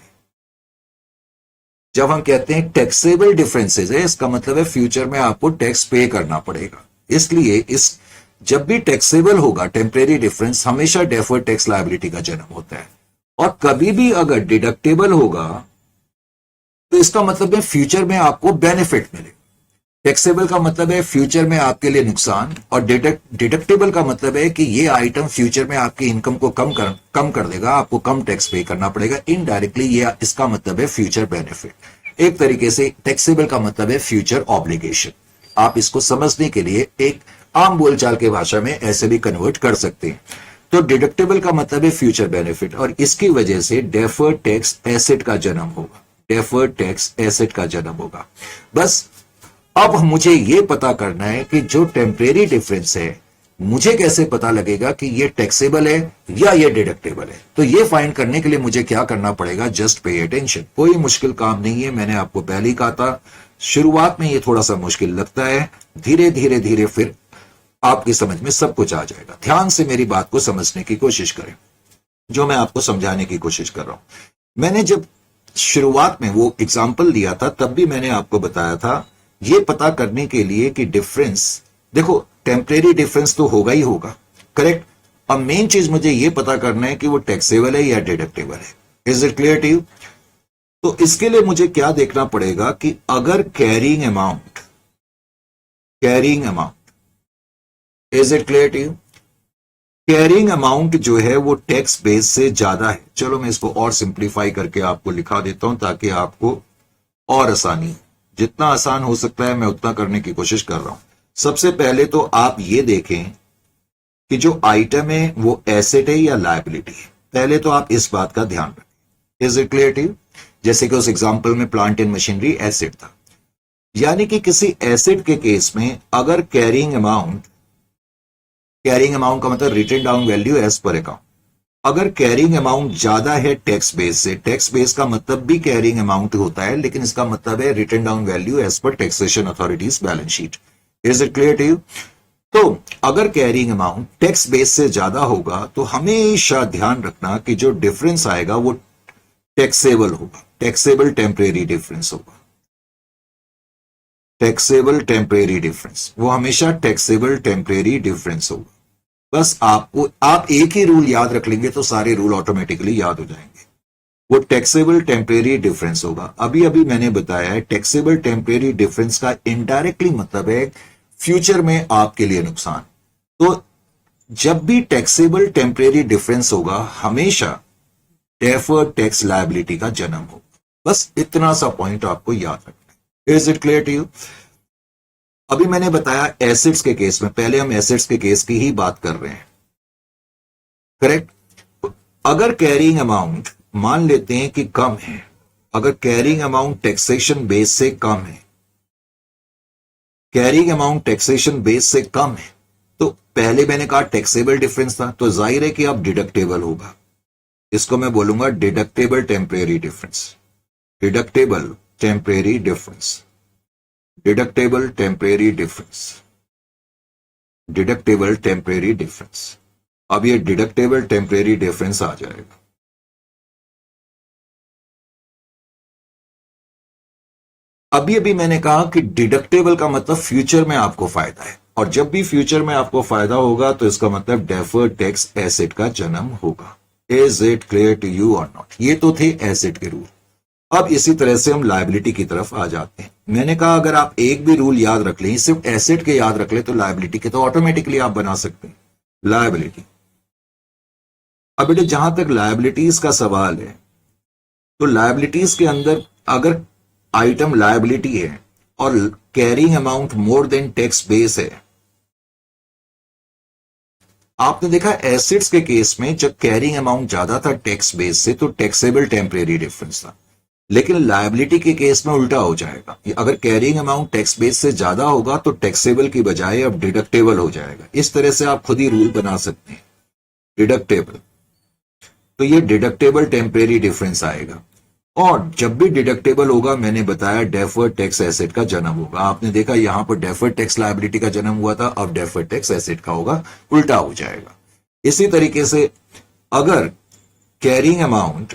जब हम कहते हैं टैक्सेबल डिफरेंसेस है, इसका मतलब है फ्यूचर में आपको टैक्स पे करना पड़ेगा। इसलिए जब भी टैक्सेबल होगा टेम्परेरी डिफरेंस, हमेशा डेफर्ड टैक्स लायबिलिटी का जन्म होता है। और कभी भी अगर डिडक्टेबल होगा तो इसका मतलब है फ्यूचर में आपको बेनिफिट मिलेगा। टैक्सेबल का मतलब है फ्यूचर में आपके लिए नुकसान, और डिडक्टेबल का मतलब है कि ये आइटम फ्यूचर में आपकी इनकम को कम कर देगा, आपको कम टैक्स पे करना पड़ेगा। इनडायरेक्टली ये इसका मतलब है फ्यूचर बेनिफिट। एक तरीके से टैक्सेबल का मतलब है फ्यूचर ऑब्लिगेशन। आप इसको समझने के लिए एक आम बोलचाल के भाषा में ऐसे भी कन्वर्ट कर सकते हैं। तो डिडक्टेबल का मतलब है फ्यूचर बेनिफिट, और इसकी वजह से डेफर्ड टैक्स एसेट का जन्म होगा। डेफर्ड टैक्स एसेट का जन्म होगा। बस अब मुझे यह पता करना है कि जो टेम्परेरी डिफरेंस है, मुझे कैसे पता लगेगा कि ये टैक्सेबल है या ये डिडक्टेबल है। तो ये फाइंड करने के लिए मुझे क्या करना पड़ेगा, जस्ट पे अटेंशन। कोई मुश्किल काम नहीं है, मैंने आपको पहले ही कहा था। शुरुआत में ये थोड़ा सा मुश्किल लगता है, धीरे धीरे धीरे फिर आपकी समझ में सब कुछ आ जाएगा। ध्यान से मेरी बात को समझने की कोशिश करें, जो मैं आपको समझाने की कोशिश कर रहा हूं। मैंने जब शुरुआत में वो एग्जाम्पल दिया था, तब भी मैंने आपको बताया था ये पता करने के लिए कि डिफरेंस, देखो टेम्परेरी डिफरेंस तो होगा ही होगा, करेक्ट। अब मेन चीज मुझे ये पता करना है कि वो टैक्सेबल है या डिडक्टेबल है। Is it clear to you? तो इसके लिए मुझे क्या देखना पड़ेगा कि अगर carrying amount, is it clear to you? Carrying amount जो है वो टैक्स बेस से ज्यादा है। चलो मैं इसको और सिंप्लीफाई करके आपको लिखा देता हूं ताकि आपको और आसानी, जितना आसान हो सकता है मैं उतना करने की कोशिश कर रहा हूं। सबसे पहले तो आप ये देखें कि जो आइटम है वो एसेट है या लायबिलिटी है। पहले तो आप इस बात का ध्यान रखें। Is it clear to you? जैसे कि उस एग्जांपल में प्लांट एंड मशीनरी एसेट था, यानी कि किसी एसेट के केस में अगर कैरिंग अमाउंट का मतलब written down value as per account, अगर कैरिंग अमाउंट ज्यादा है टैक्स बेस से, टैक्स बेस का मतलब भी कैरिंग अमाउंट होता है, लेकिन इसका मतलब है written down value as per taxation authorities balance sheet. Is it clear to you? तो अगर कैरिंग अमाउंट टैक्स बेस से ज्यादा होगा तो हमेशा ध्यान रखना कि जो डिफरेंस आएगा वो टैक्सेबल होगा, टैक्सेबल टेम्परेरी डिफरेंस होगा। टैक्सेबल टेम्परेरी डिफरेंस, वो हमेशा टैक्सेबल टेम्परेरी डिफरेंस होगा। बस आप एक ही रूल याद रख लेंगे तो सारे रूल ऑटोमेटिकली याद हो जाएंगे। वो टैक्सेबल टेम्परेरी डिफरेंस होगा। अभी अभी मैंने बताया है टैक्सेबल टेम्परेरी डिफरेंस का इनडायरेक्टली मतलब है फ्यूचर में आपके लिए नुकसान। तो जब भी टैक्सेबल टेम्परेरी डिफरेंस होगा, हमेशा डेफर्ड टैक्स लायबिलिटी का जन्म होगा। बस इतना सा पॉइंट आपको याद रखना है। Is it clear to you? अभी मैंने बताया एसेट्स के केस में, पहले हम एसेट्स के केस की ही बात कर रहे हैं, करेक्ट। अगर कैरिंग अमाउंट मान लेते हैं कि कम है, अगर कैरिंग अमाउंट टैक्सेशन बेस से कम है, कैरिंग अमाउंट टैक्सेशन बेस से कम है, तो पहले मैंने कहा टैक्सेबल डिफरेंस था, तो जाहिर है कि अब डिडक्टेबल होगा। इसको मैं बोलूंगा deductible temporary difference, deductible temporary difference, deductible temporary difference, deductible temporary difference. अब ये डिडक्टेबल टेम्परेरी डिफरेंस आ जाएगा। अभी अभी मैंने कहा कि डिडक्टेबल का मतलब फ्यूचर में आपको फायदा है, और जब भी फ्यूचर में आपको फायदा होगा तो इसका मतलब डेफर्ड टैक्स एसेट का जन्म होगा। Is it clear to you और नॉट? ये तो थे एसेट के रूल। अब इसी तरह से हम लायबिलिटी की तरफ आ जाते हैं। मैंने कहा अगर आप एक भी रूल याद रख लें, सिर्फ एसेट के याद रख लें, तो लायबिलिटी के तो ऑटोमेटिकली आप बना सकते हैं। लायबिलिटी, अब बेटे जहां तक लायबिलिटीज का सवाल है, तो लायबिलिटीज के अंदर अगर आइटम लायबिलिटी है और carrying amount more than tax base है, आपने देखा एसेट्स के केस में जब कैरिंग अमाउंट ज्यादा था टैक्स बेस से, तो टैक्सेबल टेम्परेरी डिफरेंस था। लेकिन लायबिलिटी के केस में उल्टा हो जाएगा, अगर कैरिंग अमाउंट टैक्स बेस से ज्यादा होगा तो टैक्सेबल की बजाय अब डिडक्टेबल हो जाएगा। इस तरह से आप खुद ही रूल बना सकते हैं। डिडक्टेबल, तो ये डिडक्टेबल टेम्परेरी डिफरेंस आएगा। और जब भी डिडक्टेबल होगा, मैंने बताया डेफर्ड टैक्स एसेट का जन्म होगा। आपने देखा यहां पर डेफर्ड टैक्स लायबिलिटी का जन्म हुआ था, अब डेफर्ड टैक्स एसेट का होगा, उल्टा हो जाएगा। इसी तरीके से अगर carrying amount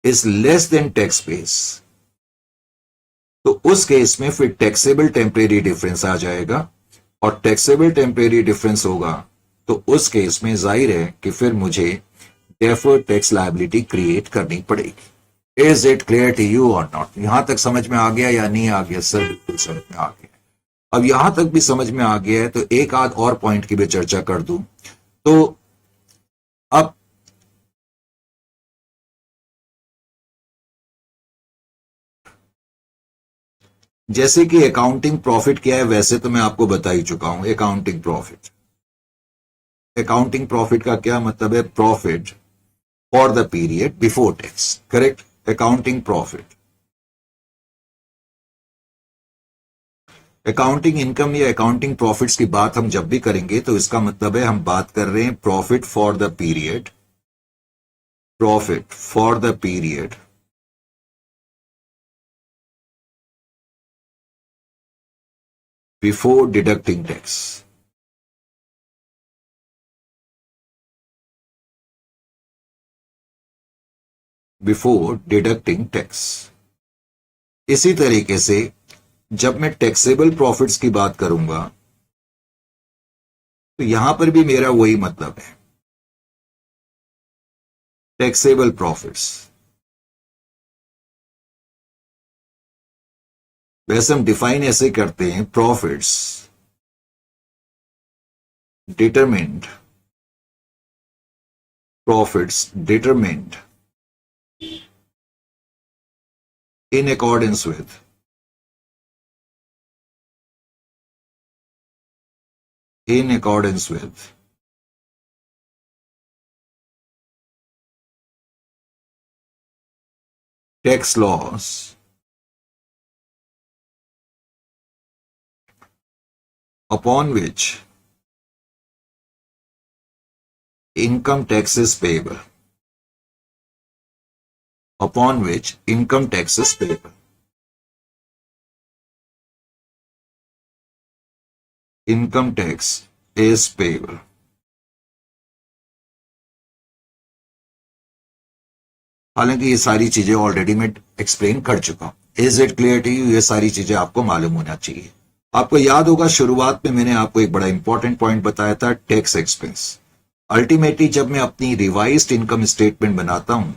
is less than tax base, तो उस केस में फिर टैक्सेबल टेम्परेरी डिफरेंस आ जाएगा, और टैक्सेबल टेम्परेरी डिफरेंस होगा तो उस केस में जाहिर है कि फिर मुझे डेफर्ड टैक्स लायबिलिटी क्रिएट करनी पड़ेगी। Is it clear to you और नॉट? यहां तक समझ में आ गया या नहीं आ गया? सर बिल्कुल समझ में आ गया। अब यहां तक भी समझ में आ गया है तो एक आध और पॉइंट की भी चर्चा कर दूं। तो अब जैसे कि अकाउंटिंग प्रॉफिट क्या है, वैसे तो मैं आपको बता ही चुका हूं। अकाउंटिंग प्रॉफिट, अकाउंटिंग प्रॉफिट का क्या मतलब है? Profit for the period before tax, correct? Accounting profit, accounting income या अकाउंटिंग प्रॉफिट्स की बात हम जब भी करेंगे तो इसका मतलब है हम बात कर रहे हैं profit for the period, profit for the period before deducting tax, before deducting tax. इसी तरीके से जब मैं टैक्सेबल प्रॉफिट्स की बात करूंगा तो यहां पर भी मेरा वही मतलब है, टैक्सेबल प्रॉफिट्स। वैसे हम डिफाइन ऐसे करते हैं, profits determined, profits determined in accordance with in accordance with tax laws upon which income tax is payable, upon which income tax is payable, income tax is payable। हालांकि ये सारी चीजें already मैं एक्सप्लेन कर चुका हूं। Is it clear to you? ये सारी चीजें आपको मालूम होना चाहिए। आपको याद होगा शुरुआत में मैंने आपको एक बड़ा इंपॉर्टेंट पॉइंट बताया था, टैक्स एक्सपेंस। अल्टीमेटली जब मैं अपनी रिवाइज्ड इनकम स्टेटमेंट बनाता हूं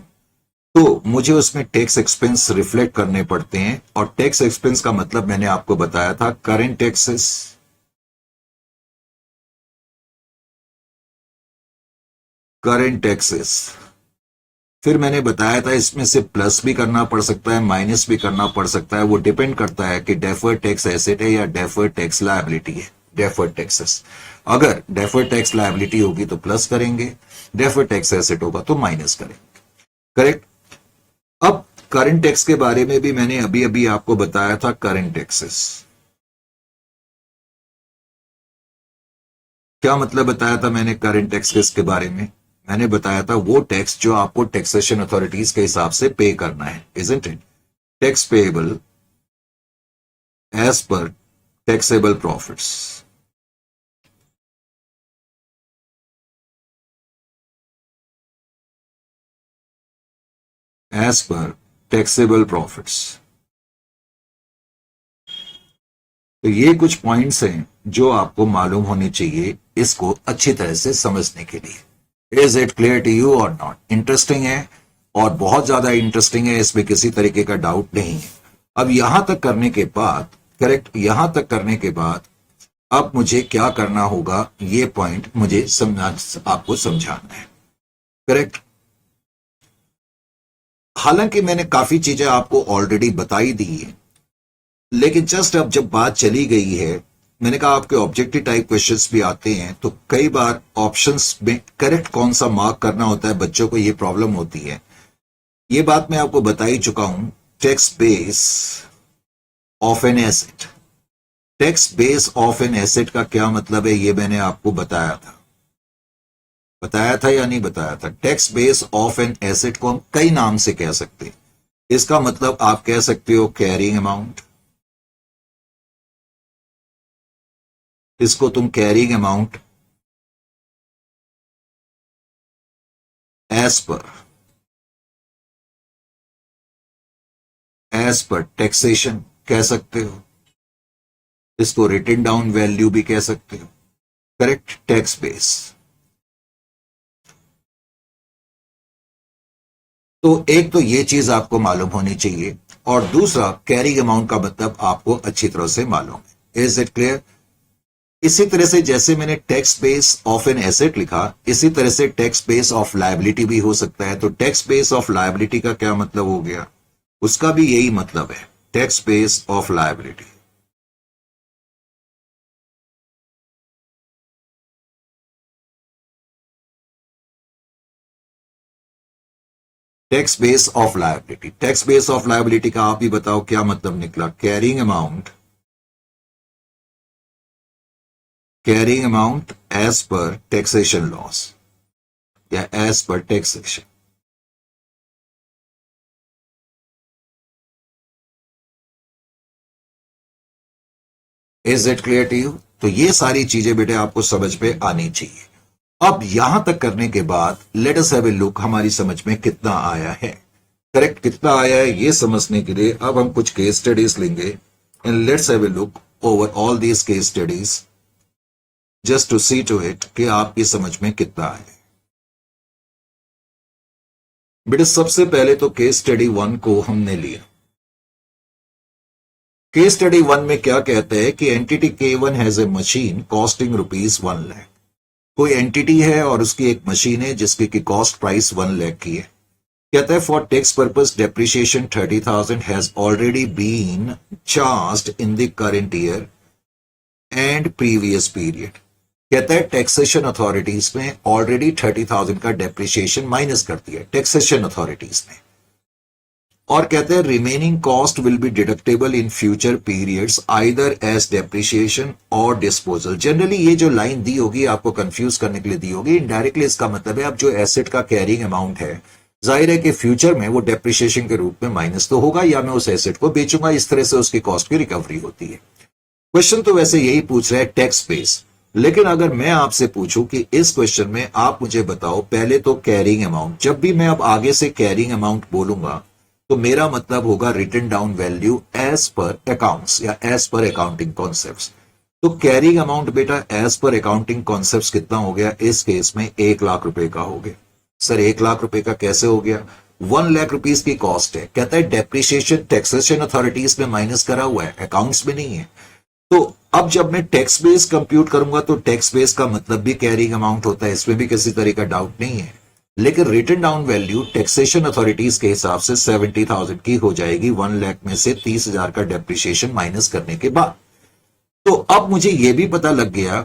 तो मुझे उसमें टैक्स एक्सपेंस रिफ्लेक्ट करने पड़ते हैं, और टैक्स एक्सपेंस का मतलब मैंने आपको बताया था करंट टैक्सेस, करंट टैक्सेस। फिर मैंने बताया था इसमें से प्लस भी करना पड़ सकता है, माइनस भी करना पड़ सकता है, वो डिपेंड करता है कि डेफर्ड टैक्स एसेट है या डेफर्ड टैक्स लायबिलिटी है। डेफर्ड टैक्सेस, अगर डेफर्ड टैक्स लायबिलिटी होगी तो प्लस करेंगे, डेफर्ड टैक्स एसेट होगा तो माइनस करेंगे, करेक्ट? अब करंट टैक्स के बारे में भी मैंने अभी अभी आपको बताया था, करंट टैक्सेस। क्या मतलब बताया था मैंने करंट टैक्स के बारे में? मैंने बताया था वो टैक्स जो आपको टैक्सेशन अथॉरिटीज के हिसाब से पे करना है, isn't it? Tax payable as per taxable profits. As per taxable profits. तो ये कुछ पॉइंट्स हैं जो आपको मालूम होने चाहिए इसको अच्छी तरह से समझने के लिए। Is it clear to you और नॉट? इंटरेस्टिंग है और बहुत ज्यादा इंटरेस्टिंग है, इसमें किसी तरीके का डाउट नहीं है। अब यहां तक करने के बाद, करेक्ट, यहां तक करने के बाद अब मुझे क्या करना होगा, ये पॉइंट मुझे आपको समझाना है, करेक्ट। हालांकि मैंने काफी चीजें आपको ऑलरेडी बताई दी है, लेकिन जस्ट अब जब बात चली गई है, मैंने कहा आपके ऑब्जेक्टिव टाइप क्वेश्चंस भी आते हैं, तो कई बार ऑप्शंस में करेक्ट कौन सा मार्क करना होता है, बच्चों को ये प्रॉब्लम होती है। ये बात मैं आपको बता ही चुका हूं। Tax base of an asset, tax base of an asset का क्या मतलब है, ये मैंने आपको बताया था। बताया था या नहीं बताया था? Tax base of an asset को हम कई नाम से कह सकते हैं। इसका मतलब आप कह सकते हो कैरिंग अमाउंट, इसको तुम carrying amount as per taxation कह सकते हो, इसको रिटन डाउन वैल्यू भी कह सकते हो, करेक्ट, टैक्स बेस। तो एक तो ये चीज आपको मालूम होनी चाहिए, और दूसरा कैरिंग अमाउंट का मतलब आपको अच्छी तरह से मालूम है। Is it clear? इसी तरह से जैसे मैंने tax base of an asset लिखा, इसी तरह से टैक्स बेस ऑफ लायबिलिटी भी हो सकता है। तो टैक्स बेस ऑफ लायबिलिटी का क्या मतलब हो गया? उसका भी यही मतलब है, tax base of liability. Tax base of liability, tax base of liability का आप ही बताओ क्या मतलब निकला? Carrying amount, carrying amount as per taxation loss या as per taxation. Is it clear to you? तो ये सारी चीजें बेटे आपको समझ में आनी चाहिए। अब यहां तक करने के बाद let us have a look, हमारी समझ में कितना आया है, करेक्ट, कितना आया है ये समझने के लिए अब हम कुछ केस स्टडीज लेंगे, and let's have a look over all these case studies just to see to it कि आपकी समझ में कितना आया। बेटे सबसे पहले तो केस स्टडी 1 को हमने लिया। केस स्टडी 1 में क्या कहते हैं कि entity K1 has a machine costing ₹1 lakh. कोई एंटिटी है और उसकी एक मशीन है जिसकी की कॉस्ट प्राइस 1 लाख की है। कहता है for tax purpose depreciation 30,000 has already been charged in the current year and previous period. कहता है टैक्सेशन अथॉरिटीज ने ऑलरेडी 30,000 का डेप्रिसिएशन माइनस कर दिया टैक्सेशन अथॉरिटीज ने, और कहते हैं remaining cost will be deductible in future periods either as depreciation or disposal. Generally ये जो लाइन दी होगी आपको कंफ्यूज करने के लिए दी होगी, इनडायरेक्टली इसका मतलब है अब जो एसेट का कैरिंग अमाउंट है, जाहिर है कि फ्यूचर में वो डेप्रिसिएशन के रूप में माइनस तो होगा या मैं उस एसेट को बेचूंगा, इस तरह से उसकी कॉस्ट की रिकवरी होती है। क्वेश्चन तो वैसे यही पूछ रहा है टैक्स बेस, लेकिन अगर मैं आपसे पूछूं कि इस क्वेश्चन में आप मुझे बताओ पहले तो कैरिंग अमाउंट, जब भी मैं अब आगे से कैरिंग अमाउंट बोलूंगा तो मेरा मतलब होगा written down value as per accounts या एज पर अकाउंटिंग कॉन्सेप्ट्स। तो कैरिंग अमाउंट बेटा एज पर अकाउंटिंग कॉन्सेप्ट्स कितना हो गया? इस केस में 1 लाख रुपए का हो गया। सर 1 लाख रुपए का कैसे हो गया? 1 लाख रुपीस की कॉस्ट है, कहता है डेप्रिसिएशन टैक्सेशन अथॉरिटीज ने माइनस करा हुआ है, अकाउंट्स में नहीं है। तो अब जब मैं टैक्स बेस कंप्यूट करूंगा तो टैक्स बेस का मतलब भी कैरिंग अमाउंट होता है, इसमें भी किसी तरह का डाउट नहीं है। लेकिन written down value taxation authorities के हिसाब से 70,000 की हो जाएगी 1 लाख में से 30,000 का डेप्रिसिएशन माइनस करने के बाद। तो अब मुझे यह भी पता लग गया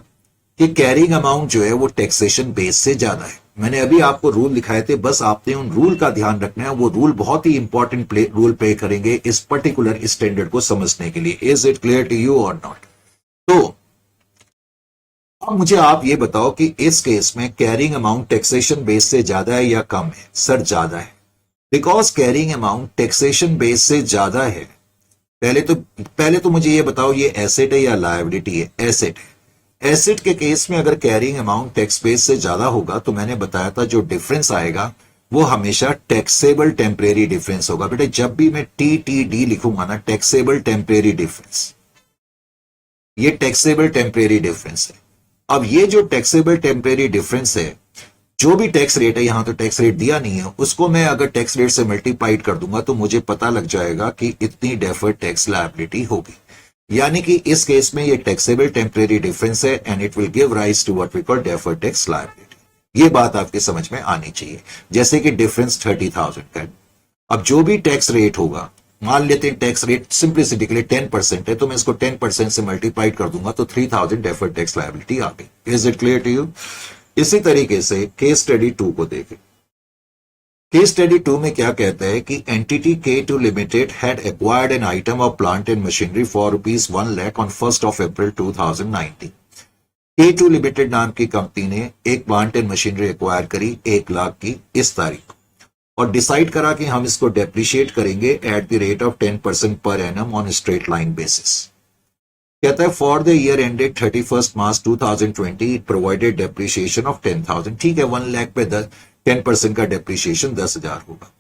कि कैरिंग अमाउंट जो है वो टैक्सेशन बेस से ज्यादा है। मैंने अभी आपको रूल दिखाए थे, बस आपने उन रूल का ध्यान रखना है, वो रूल बहुत ही इंपॉर्टेंट रूल प्ले करेंगे इस पर्टिकुलर स्टैंडर्ड को समझने के लिए। Is it clear to you और नॉट? तो अब मुझे आप ये बताओ कि इस केस में कैरिंग अमाउंट टैक्सेशन बेस से ज्यादा है या कम है? सर ज्यादा है, because carrying amount taxation base से ज्यादा है। पहले तो मुझे ये बताओ, ये एसेट है या लायबिलिटी है? एसेट है। एसेट के केस में अगर कैरिंग अमाउंट टैक्स बेस से ज्यादा होगा तो मैंने बताया था जो डिफरेंस आएगा वो हमेशा टैक्सेबल टेम्परेरी डिफरेंस होगा। बेटे जब भी मैं TTD लिखूंगा ना, टैक्सेबल टेम्परेरी डिफरेंस, ये टैक्सेबल टेम्परेरी डिफरेंस है। अब ये जो टैक्सेबल टेम्परेरी डिफरेंस है, जो भी टैक्स रेट है, यहां तो टैक्स रेट दिया नहीं है, उसको मैं अगर टैक्स रेट से मल्टीप्लाइड कर दूंगा तो मुझे पता लग जाएगा कि इतनी डेफर्ड टैक्स लायबिलिटी होगी। यानी कि इस केस में ये टैक्सेबल टेम्परेरी डिफरेंस है and it will give rise to what we call deferred tax liability. ये बात आपके समझ में आनी चाहिए। जैसे कि डिफरेंस 30,000 का है। अब जो भी टैक्स रेट होगा, मान लेते हैं टैक्स रेट सिंप्लिसिटी के लिए 10% है, तो मैं इसको 10% से मल्टीप्लाई कर दूंगा तो 3,000 डेफर्ड टैक्स लायबिलिटी आ गई। Is it clear to you? इसी तरीके से केस स्टडी 2 को देखें। केस स्टडी 2 में क्या कहता है कि entity K2 limited had acquired an item of plant and machinery for ₹1 lakh on 1 April 2019। K2 limited नाम की कंपनी ने एक प्लांट एंड मशीनरी एक्वायर करी 1 लाख की इस तारीख को, और डिसाइड करा कि हम इसको डेप्रिशिएट करेंगे eight the rate of 10% per annum on straight line basis. कहता है for the year ended 31 March 2020 it provided depreciation of 10,000। ठीक है, 1 लाख पे 10% का डेप्रिसिएशन 10,000 होगा।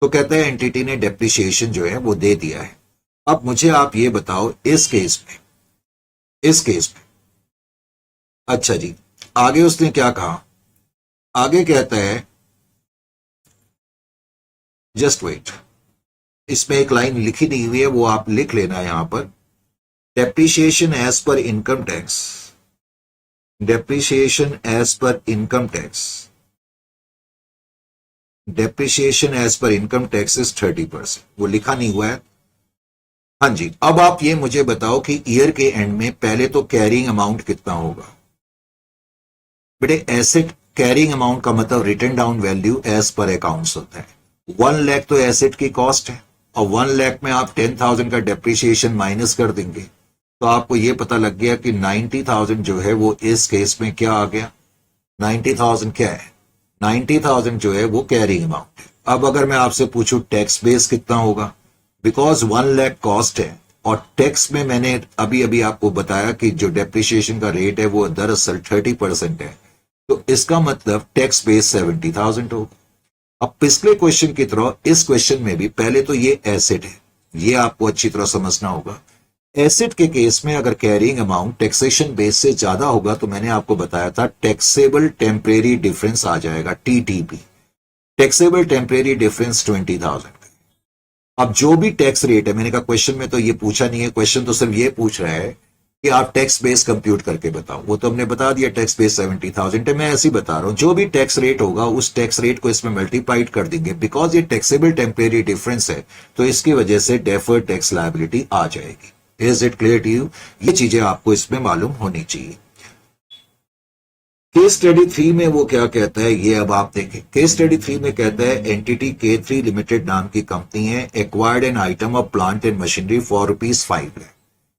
तो कहता है एंटिटी ने डेप्रिसिएशन जो है वो दे दिया है। अब मुझे आप ये बताओ इस केस में अच्छा जी, आगे उसने क्या कहा? आगे कहता है जस्ट वेट, इसमें एक लाइन लिखी नहीं हुई है, वो आप लिख लेना यहां पर। Depreciation as per income tax, depreciation as per income tax, depreciation as per income tax is 30%। वो लिखा नहीं हुआ है। हाँ जी, अब आप ये मुझे बताओ कि ईयर के एंड में पहले तो कैरिंग अमाउंट कितना होगा? बेटे एसेट कैरिंग अमाउंट का मतलब written down value as per accounts होता है। 1 लाख तो एसेट की कॉस्ट है, और 1 लाख में आप 10,000 का डेप्रिसिएशन माइनस कर देंगे तो आपको यह पता लग गया कि 90,000 जो है वो इस केस में क्या आ गया? 90,000 क्या है? 90,000 जो है वो कैरिंग अमाउंट है। अब अगर मैं आपसे पूछूं टैक्स बेस कितना होगा, बिकॉज 1 लाख कॉस्ट है और टैक्स में मैंने अभी अभी आपको बताया कि जो डेप्रिसिएशन का रेट है वो दरअसल 30% है, तो इसका मतलब टैक्स बेस 70,000 होगा। अब पिछले क्वेश्चन की तरह इस क्वेश्चन में भी पहले तो ये एसेट है, ये आपको अच्छी तरह समझना होगा। एसेट के केस में अगर कैरिंग अमाउंट टैक्सेशन बेस से ज्यादा होगा तो मैंने आपको बताया था टैक्सेबल टेम्परेरी डिफरेंस आ जाएगा, TTP। टैक्सेबल टेम्परेरी डिफरेंस 20,000 का। अब जो भी टैक्स रेट है, मैंने कहा क्वेश्चन में तो ये पूछा नहीं है, क्वेश्चन तो सिर्फ ये पूछ रहा है कि आप टैक्स बेस कंप्यूट करके बताओ। वो तो हमने बता दिया टैक्स बेस 70,000 है। मैं ऐसे ही बता रहा हूं, जो भी टैक्स रेट होगा उस टैक्स रेट को इसमें मल्टीप्लाइड कर देंगे। बिकॉज ये टैक्सेबल टेम्परेरी डिफरेंस है तो इसकी वजह से डेफर्ड टैक्स लायबिलिटी आ जाएगी। Is it clear to you? ये चीजें आपको इसमें मालूम होनी चाहिए। केस स्टडी 3 में वो क्या कहता है ये अब आप देखें। केस स्टडी 3 में कहता है एंटिटी K3 लिमिटेड नाम की कंपनी है, acquired an item of plant and machinery for ₹5 lakh.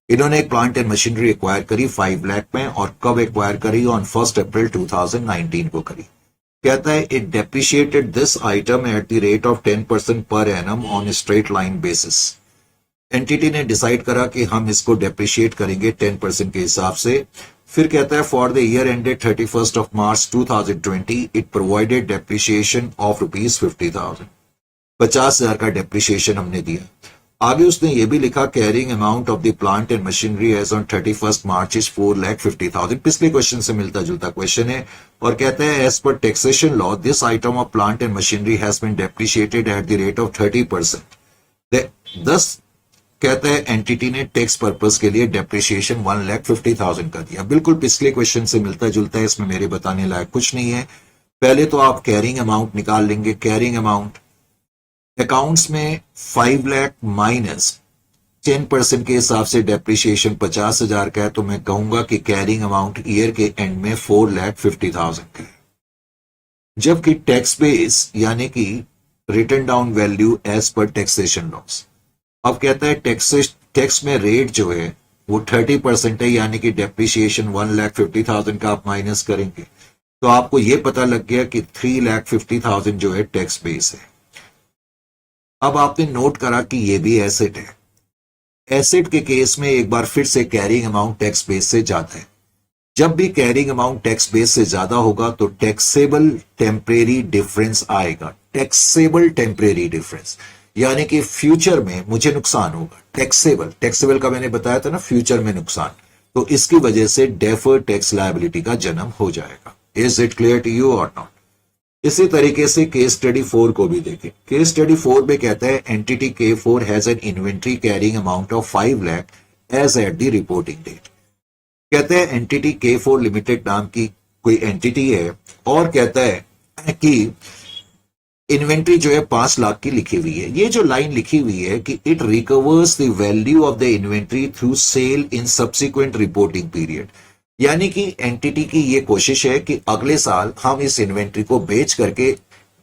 इन्होंने एक प्लांट एंड मशीनरी एक्वायर करी 5 लाख में, और कब एक्वायर करी? ऑन 1 अप्रैल 2019 को करी। कहता है it depreciated this item eight the rate of 10% per annum on straight line basis. Entity ने डिसाइड करा कि हम इसको डेप्रिशिएट करेंगे 10% के हिसाब से। फिर कहता है for the year ended 31 March 2020 it provided depreciation of ₹50,000। 50,000 का डेप्रिशिएशन हमने दिया। आगे उसने ये भी लिखा carrying amount of the plant and machinery as on 31 March is 4,50,000। पिछले क्वेश्चन से मिलता जुलता क्वेश्चन है, और कहता है as per taxation law this item of plant and machinery has been depreciated at the rate of 30%। दस कहता है एंटिटी ने टैक्स पर्पस के लिए डेप्रिसिएशन 1,50,000 का दिया। बिल्कुल पिछले क्वेश्चन से मिलता जुलता है, इसमें मेरे बताने लायक कुछ नहीं है। पहले तो आप कैरिंग अमाउंट निकाल लेंगे। कैरिंग अमाउंट अकाउंट्स में 5 लाख माइनस 10% के हिसाब से डेप्रिसिएशन 50,000 का है, तो मैं कहूंगा कि कैरिंग अमाउंट ईयर के एंड में 4,50,000 का है। जबकि टैक्स बेस यानी कि written down value as per taxation laws. अब कहता है टैक्स में रेट जो है वो 30% है, यानी कि डेप्रिसिएशन 1,50,000 का आप माइनस करेंगे तो आपको ये पता लग गया कि 3,50,000 जो है टैक्स बेस है। अब आपने नोट करा कि ये भी एसेट है। एसेट के केस में एक बार फिर से कैरिंग अमाउंट टैक्स बेस से ज्यादा है। जब भी कैरिंग अमाउंट टैक्स बेस से ज्यादा होगा तो टैक्सेबल टेम्परेरी डिफरेंस आएगा। टैक्सेबल टेम्परेरी डिफरेंस यानी कि फ्यूचर में मुझे नुकसान होगा। टैक्सेबल का मैंने बताया था ना, फ्यूचर में नुकसान, तो इसकी वजह से डेफर्ड टैक्स लायबिलिटी का जन्म हो जाएगा। Is it clear to you और नॉट? इसी तरीके से केस स्टडी 4 को भी देखें। केस स्टडी 4 में कहता है entity K4 has an inventory carrying amount of 5 lakh as at the reporting date. कहते हैं एंटिटी K4 लिमिटेड नाम की कोई एंटिटी है और कहता है कि इन्वेंट्री जो है 5 लाख की लिखी हुई है। ये जो लाइन लिखी हुई है कि it recovers the value of the inventory through sale in subsequent reporting period, यानी कि एंटिटी की ये कोशिश है कि अगले साल हम इस इन्वेंट्री को बेच करके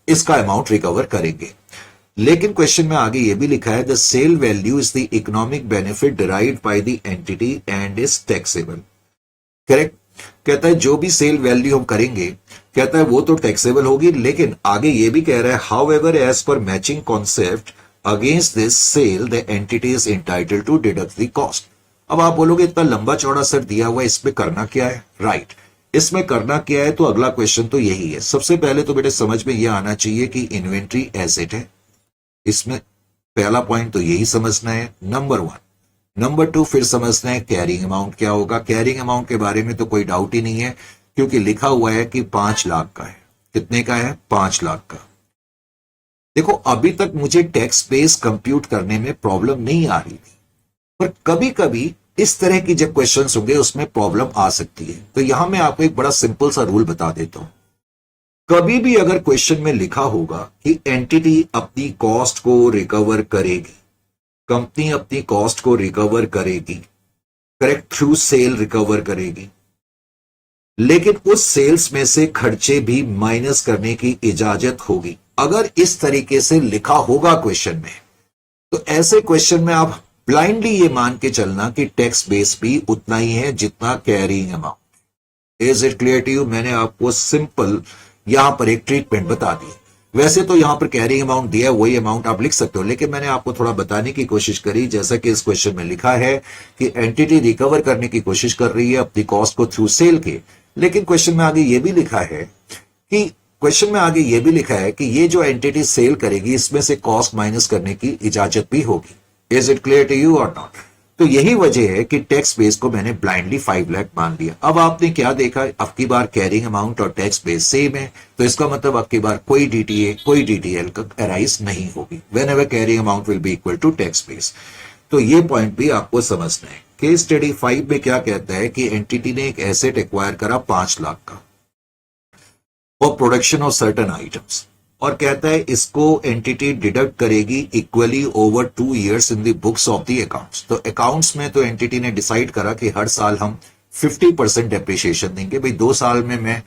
इसका अमाउंट रिकवर करेंगे। लेकिन क्वेश्चन में आगे ये भी लिखा है the sale value is the economic benefit derived by the entity and is taxable. Correct? कहता है जो भी सेल वैल्यू हम करेंगे, कहता है वो तो टैक्सेबल होगी, लेकिन आगे ये भी कह रहा है however as per matching concept against this sale the entity is entitled to deduct the cost. अब आप बोलोगे इतना लंबा चौड़ा सर दिया हुआ है, इसमें करना क्या है? राइट, इसमें करना क्या है? तो अगला क्वेश्चन तो यही है। सबसे पहले तो बेटे समझ में यह आना चाहिए कि इन्वेंट्री एसेट है, इसमें पहला पॉइंट तो यही समझना है, नंबर 1। नंबर 2 फिर समझना है कैरिंग अमाउंट क्या होगा। कैरिंग अमाउंट के बारे में तो कोई डाउट ही नहीं है, क्योंकि लिखा हुआ है कि 5 लाख का है। कितने का है? 5 लाख का। देखो अभी तक मुझे टैक्स बेस कंप्यूट करने में प्रॉब्लम नहीं आ रही थी, पर कभी कभी इस तरह की जब क्वेश्चंस होंगे उसमें प्रॉब्लम आ सकती है। तो यहां मैं आपको एक बड़ा सिंपल सा रूल बता देता हूं। कभी भी अगर क्वेश्चन में लिखा होगा कि एंटिटी अपनी कॉस्ट को रिकवर करेगी, कंपनी अपनी कॉस्ट को रिकवर करेगी, करेक्ट, थ्रू सेल रिकवर करेगी, लेकिन उस सेल्स में से खर्चे भी माइनस करने की इजाजत होगी, अगर इस तरीके से लिखा होगा क्वेश्चन में, तो ऐसे क्वेश्चन में आप ब्लाइंडली ये मान के चलना कि टैक्स बेस भी उतना ही है जितना carrying amount. Is it clear to you? मैंने आपको सिंपल यहां पर एक ट्रीटमेंट बता दी। वैसे तो यहां पर कैरिंग अमाउंट दिया, वही अमाउंट आप लिख सकते हो, लेकिन मैंने आपको थोड़ा बताने की कोशिश करी, जैसा कि इस क्वेश्चन में लिखा है कि एंटिटी रिकवर करने की कोशिश कर रही है अपनी कॉस्ट को थ्रू सेल के, लेकिन क्वेश्चन में आगे ये भी लिखा है कि ये जो एंटिटी सेल करेगी इसमें से कॉस्ट माइनस करने की इजाजत भी होगी। Is it clear to you और नॉट? तो यही वजह है कि टैक्स बेस को मैंने ब्लाइंडली 5 लाख मान लिया। अब आपने क्या देखा, अब की बार कैरिंग अमाउंट और टैक्स बेस सेम है, तो इसका मतलब अब की बार कोई डीटीए कोई डीटीएल का अराइज नहीं होगी whenever carrying amount will be equal to tax base. तो ये पॉइंट भी आपको समझना है। केस स्टडी 5 में क्या कहता है कि एंटिटी ने एक एसेट एक्वायर करा 5 लाख का for production of certain items, और कहता है इसको एंटिटी डिडक्ट करेगी equally over 2 years in the books of the accounts. तो अकाउंट्स में तो एंटिटी ने डिसाइड करा कि हर साल हम 50% डेप्रिशिएशन देंगे। भाई 2 साल में मैं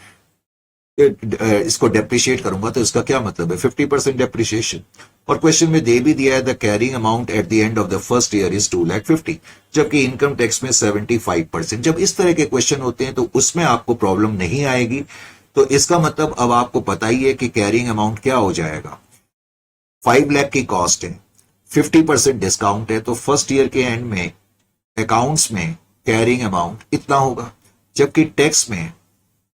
इसको डेप्रिशिएट करूंगा तो इसका क्या मतलब है? 50% डेप्रिशिएशन। और क्वेश्चन में दे भी दिया है the carrying amount at the end of the first year is 2,50,000, जबकि इनकम टैक्स में 75%। जब इस तरह के क्वेश्चन होते हैं तो उसमें आपको प्रॉब्लम नहीं आएगी। तो इसका मतलब अब आपको पता ही है कि कैरिंग अमाउंट क्या हो जाएगा। 5 लाख की कॉस्ट है, 50% डिस्काउंट है, तो फर्स्ट ईयर के एंड में अकाउंट्स में कैरिंग अमाउंट इतना होगा, जबकि टैक्स में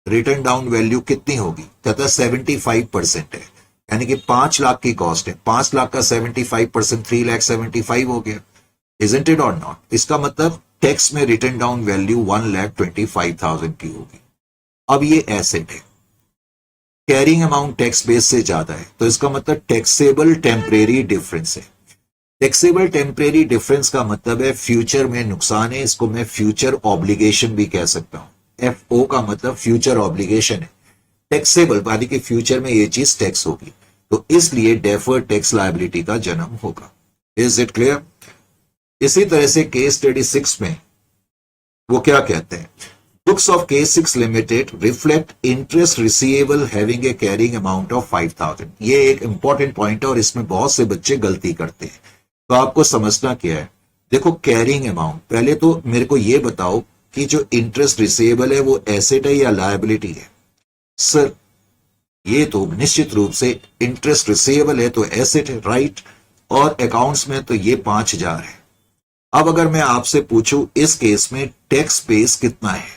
रिटर्न डाउन वैल्यू कितनी होगी? कहता है 75% है, यानी कि 5 लाख की कॉस्ट है, 5 लाख का 75% 3,75,000 हो गया। Isn't it or not? इसका मतलब टैक्स में रिटर्न डाउन वैल्यू 1,25,000 की होगी। अब ये एसेट है, कैरिंग अमाउंट टैक्स बेस से ज्यादा है, तो इसका मतलब टैक्सेबल टेम्परेरी डिफरेंस है। टैक्सेबल टेम्परेरी डिफरेंस का मतलब है फ्यूचर में नुकसान है, इसको मैं फ्यूचर ऑब्लिगेशन भी कह सकता हूं। एफओ का मतलब फ्यूचर ऑब्लिगेशन है। टैक्सेबल यानी कि फ्यूचर में ये चीज टैक्स होगी, तो इसलिए डेफर्ड टैक्स लायबिलिटी का जन्म होगा। Is it clear? इसी तरह से केस स्टडी 6 में वो क्या कहते हैं, Books of K6 Limited reflect interest receivable having a carrying amount of 5,000। ये एक इंपॉर्टेंट पॉइंट है और इसमें बहुत से बच्चे गलती करते हैं। तो आपको समझना क्या है, देखो कैरिंग अमाउंट, पहले तो मेरे को ये बताओ कि जो इंटरेस्ट रिसीवेबल है वो एसेट है या लायबिलिटी है? सर ये तो निश्चित रूप से इंटरेस्ट रिसीवेबल है तो एसेट है, राइट। और अकाउंट्स में तो ये 5,000 है। अब अगर मैं आपसे पूछूं इस केस में टैक्स बेस कितना है,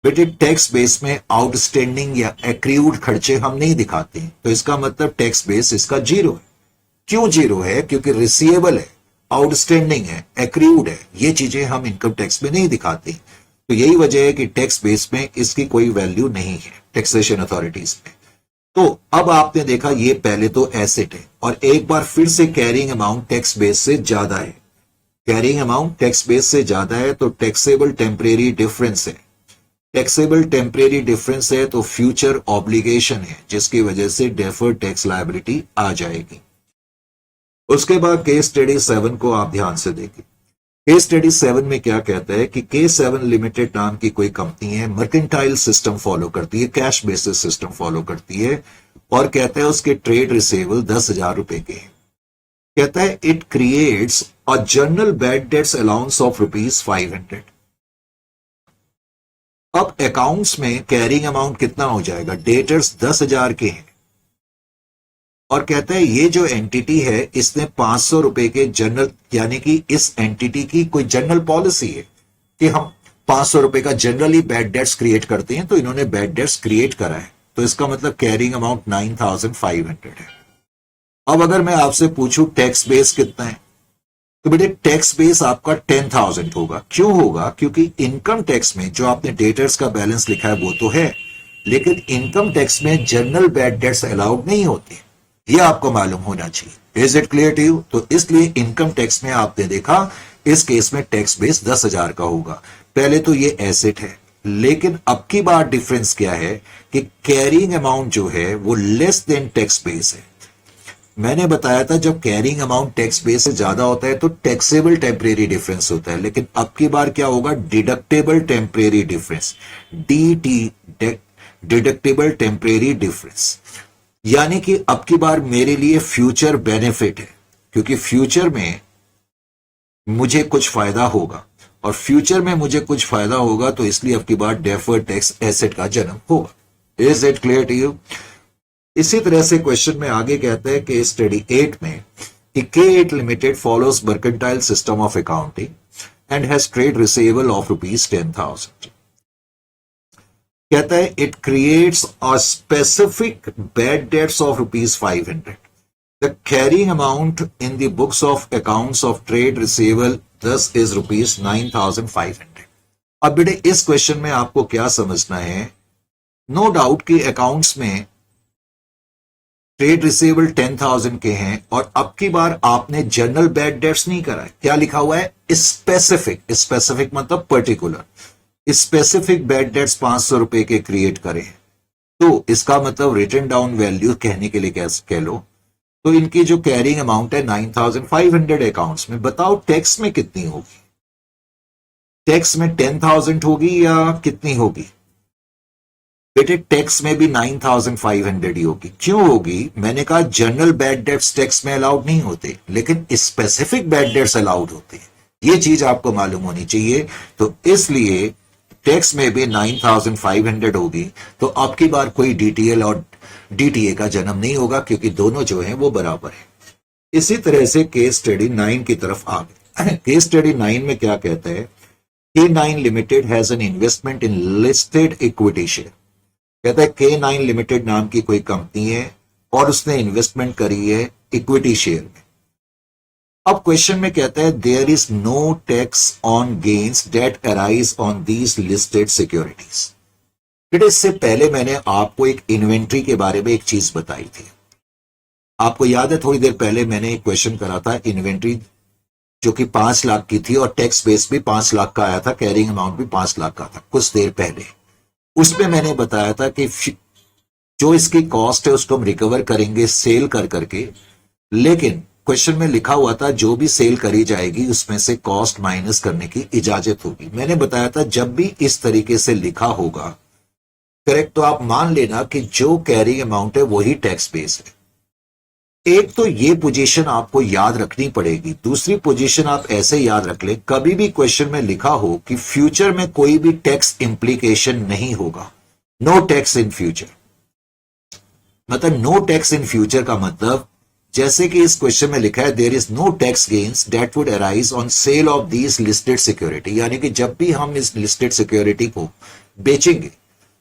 बेटे टैक्स बेस में आउटस्टैंडिंग या एक्रीव्ड खर्चे हम नहीं दिखाते, तो इसका मतलब टैक्स बेस इसका जीरो है। क्यों जीरो है? क्योंकि रिसीवेबल है, आउटस्टैंडिंग है, एक्रीव्ड है, ये चीजें हम इनकम टैक्स में नहीं दिखाते। तो यही वजह है कि टैक्स बेस में इसकी कोई वैल्यू नहीं है टैक्सेशन अथॉरिटीज में। तो अब आपने देखा ये पहले तो एसेट है, और एक बार फिर से कैरिंग अमाउंट टैक्स बेस से ज्यादा है। कैरिंग अमाउंट टैक्स बेस से ज्यादा है तो टैक्सेबल टेम्परेरी डिफरेंस है। टैक्सेबल टेम्परेरी डिफरेंस है तो फ्यूचर ऑब्लिगेशन है, जिसकी वजह से डेफर्ड टैक्स लायबिलिटी आ जाएगी। उसके बाद केस स्टडी 7 को आप ध्यान से देखिए। केस स्टडी 7 में क्या कहता है कि K7 लिमिटेड नाम की कोई कंपनी है, मर्केंटाइल सिस्टम फॉलो करती है, कैश बेसिस सिस्टम फॉलो करती है, और कहता है उसके ट्रेड रिसीवेबल 10,000 रुपए के हैं। कहता है it creates a general bad dates allowance of ₹500। अब अकाउंट्स में कैरिंग अमाउंट कितना हो जाएगा? डेटर्स 10,000 के हैं, और कहता है ये जो एंटिटी है इसने 500 रुपए के जनरल, यानी कि इस एंटिटी की कोई जनरल पॉलिसी है कि हम 500 रुपए का जनरली बैड डेट्स क्रिएट करते हैं, तो इन्होंने बैड डेट्स क्रिएट करा है, तो इसका मतलब कैरिंग अमाउंट 9,500 है। अब अगर मैं आपसे पूछूं टैक्स बेस कितना है, तो बेटे टैक्स बेस आपका 10,000 होगा। क्यों होगा? क्योंकि इनकम टैक्स में जो आपने डेटर्स का बैलेंस लिखा है वो तो है, लेकिन इनकम टैक्स में जनरल बैड डेट्स अलाउड नहीं होते, ये आपको मालूम होना चाहिए। Is it clear to you? तो इसलिए इनकम टैक्स में आपने देखा इस केस में टैक्स बेस 10,000 का होगा। पहले तो ये एसेट है, लेकिन अब की बार डिफरेंस क्या है कि कैरिंग अमाउंट जो है वो लेस देन टैक्स बेस है। मैंने बताया था जब कैरिंग अमाउंट टैक्स बेस से ज्यादा होता है तो टैक्सेबल टेम्परेरी डिफरेंस होता है, लेकिन अब की बार क्या होगा? Deductible temporary difference, DT, deductible temporary difference. यानी कि अब की बार मेरे लिए फ्यूचर बेनिफिट है, क्योंकि फ्यूचर में मुझे कुछ फायदा होगा, और फ्यूचर में मुझे कुछ फायदा होगा तो इसलिए अब की बार डेफर्ड टैक्स एसेट का जन्म होगा। Is it clear to you? इसी तरह से क्वेश्चन में आगे कहता है कि स्टडी 8 में कि K8 limited follows mercantile system of accounting and has trade receivable of ₹10,000। कहता है it creates a specific bad debts of ₹500। The carrying amount in the books of accounts of trade receivable thus is ₹9,500। अब बेटे इस question में आपको क्या समझना है? नो डाउट कि अकाउंट्स में ट्रेड रिसीवेबल 10,000 के हैं, और अब की बार आपने जनरल बैड डेट्स नहीं करा है। क्या लिखा हुआ है? स्पेसिफिक। स्पेसिफिक मतलब पर्टिकुलर। स्पेसिफिक बैड डेट्स 500 रुपए के क्रिएट करें, तो इसका मतलब रिटन डाउन वैल्यू कहने के लिए कैसे कह लो, तो इनकी जो कैरिंग अमाउंट है 9,500 अकाउंट्स में। बताओ टैक्स में कितनी होगी? टैक्स में 10,000 होगी या कितनी होगी? बेटे टैक्स में भी 9,500 ही होगी। क्यों होगी? मैंने कहा जनरल बैड डेट्स टैक्स में अलाउड नहीं होते, लेकिन स्पेसिफिक बैड डेट्स अलाउड होते हैं। ये चीज आपको मालूम होनी चाहिए। तो इसलिए टैक्स में भी 9,500 होगी, तो अब की बार कोई DTL और DTA का जन्म नहीं होगा, क्योंकि दोनों जो हैं वो बराबर है। इसी तरह से केस स्टडी 9 की तरफ आ गए। केस स्टडी 9 में क्या कहता है? K9 limited has an investment in listed equity share. कहता है K9 लिमिटेड नाम की कोई कंपनी है और उसने इन्वेस्टमेंट करी है इक्विटी शेयर में। अब क्वेश्चन में कहता है there is no tax on gains that arise on these listed securities. बेटे इससे पहले मैंने आपको एक इन्वेंट्री के बारे में एक चीज बताई थी। आपको याद है थोड़ी देर पहले मैंने एक क्वेश्चन करा था इन्वेंट्री जो कि 5 लाख की थी, और टैक्स बेस भी 5 लाख का आया था, कैरिंग अमाउंट भी 5 लाख का था कुछ देर पहले। उसमें मैंने बताया था कि जो इसकी कॉस्ट है उसको हम रिकवर करेंगे सेल कर करके, लेकिन क्वेश्चन में लिखा हुआ था जो भी सेल करी जाएगी उसमें से कॉस्ट माइनस करने की इजाजत होगी। मैंने बताया था जब भी इस तरीके से लिखा होगा करेक्ट, तो आप मान लेना कि जो कैरिंग अमाउंट है वही टैक्स बेस है। एक तो ये पोजीशन आपको याद रखनी पड़ेगी, दूसरी पोजीशन आप ऐसे याद रख ले, कभी भी क्वेश्चन में लिखा हो कि फ्यूचर में कोई भी टैक्स इंप्लीकेशन नहीं होगा, नो टैक्स इन फ्यूचर, मतलब नो टैक्स इन फ्यूचर का मतलब जैसे कि इस क्वेश्चन में लिखा है there is no tax gains that would arise on sale of these listed security, यानी कि जब भी हम इस लिस्टेड सिक्योरिटी को बेचेंगे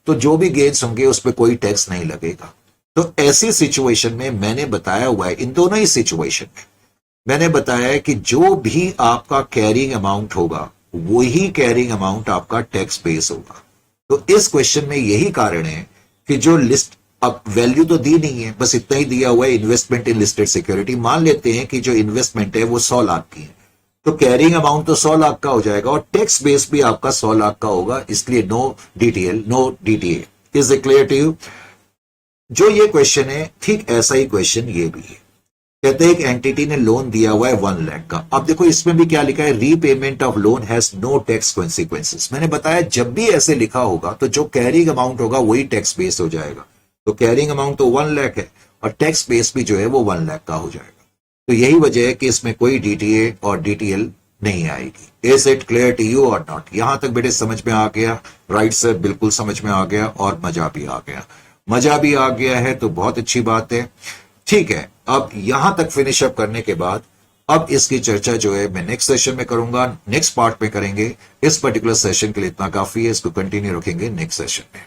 तो जो भी गेन्स होंगे उस पर कोई टैक्स नहीं लगेगा। तो ऐसी सिचुएशन में मैंने बताया हुआ है, इन दोनों ही सिचुएशन में मैंने बताया है कि जो भी आपका कैरिंग अमाउंट होगा वही कैरिंग अमाउंट आपका टैक्स बेस होगा। तो इस क्वेश्चन में यही कारण है कि जो लिस्ट, अब वैल्यू तो दी नहीं है, बस इतना ही दिया हुआ है इन्वेस्टमेंट इन लिस्टेड सिक्योरिटी। मान लेते हैं कि जो इन्वेस्टमेंट है वो 100 लाख की है, तो कैरिंग अमाउंट तो 100 लाख का हो जाएगा और टैक्स बेस भी आपका 100 लाख का होगा, इसलिए no DTL no DTA. Is it clear to you? जो ये क्वेश्चन है ठीक ऐसा ही क्वेश्चन ये भी है। कहते हैं एक एंटिटी ने लोन दिया हुआ है 1 लाख का। अब देखो इसमें भी क्या लिखा है, repayment of loan has no tax consequences. मैंने बताया जब भी ऐसे लिखा होगा तो जो कैरिंग अमाउंट होगा वही टैक्स बेस हो जाएगा। तो कैरिंग अमाउंट तो 1 लाख है और टैक्स बेस भी जो है वो 1 लाख का हो जाएगा। तो यही वजह है कि इसमें कोई डीटीए और डीटीएल नहीं आएगी। Is it clear to you और नॉट? यहां तक बेटे समझ में आ गया? राइट सर, बिल्कुल समझ में आ गया और मजा भी आ गया। मजा भी आ गया है तो बहुत अच्छी बात है। ठीक है, अब यहां तक फिनिश अप करने के बाद अब इसकी चर्चा जो है मैं नेक्स्ट सेशन में करूंगा, नेक्स्ट पार्ट में करेंगे। इस पर्टिकुलर सेशन के लिए इतना काफी है, इसको कंटिन्यू रखेंगे नेक्स्ट सेशन में।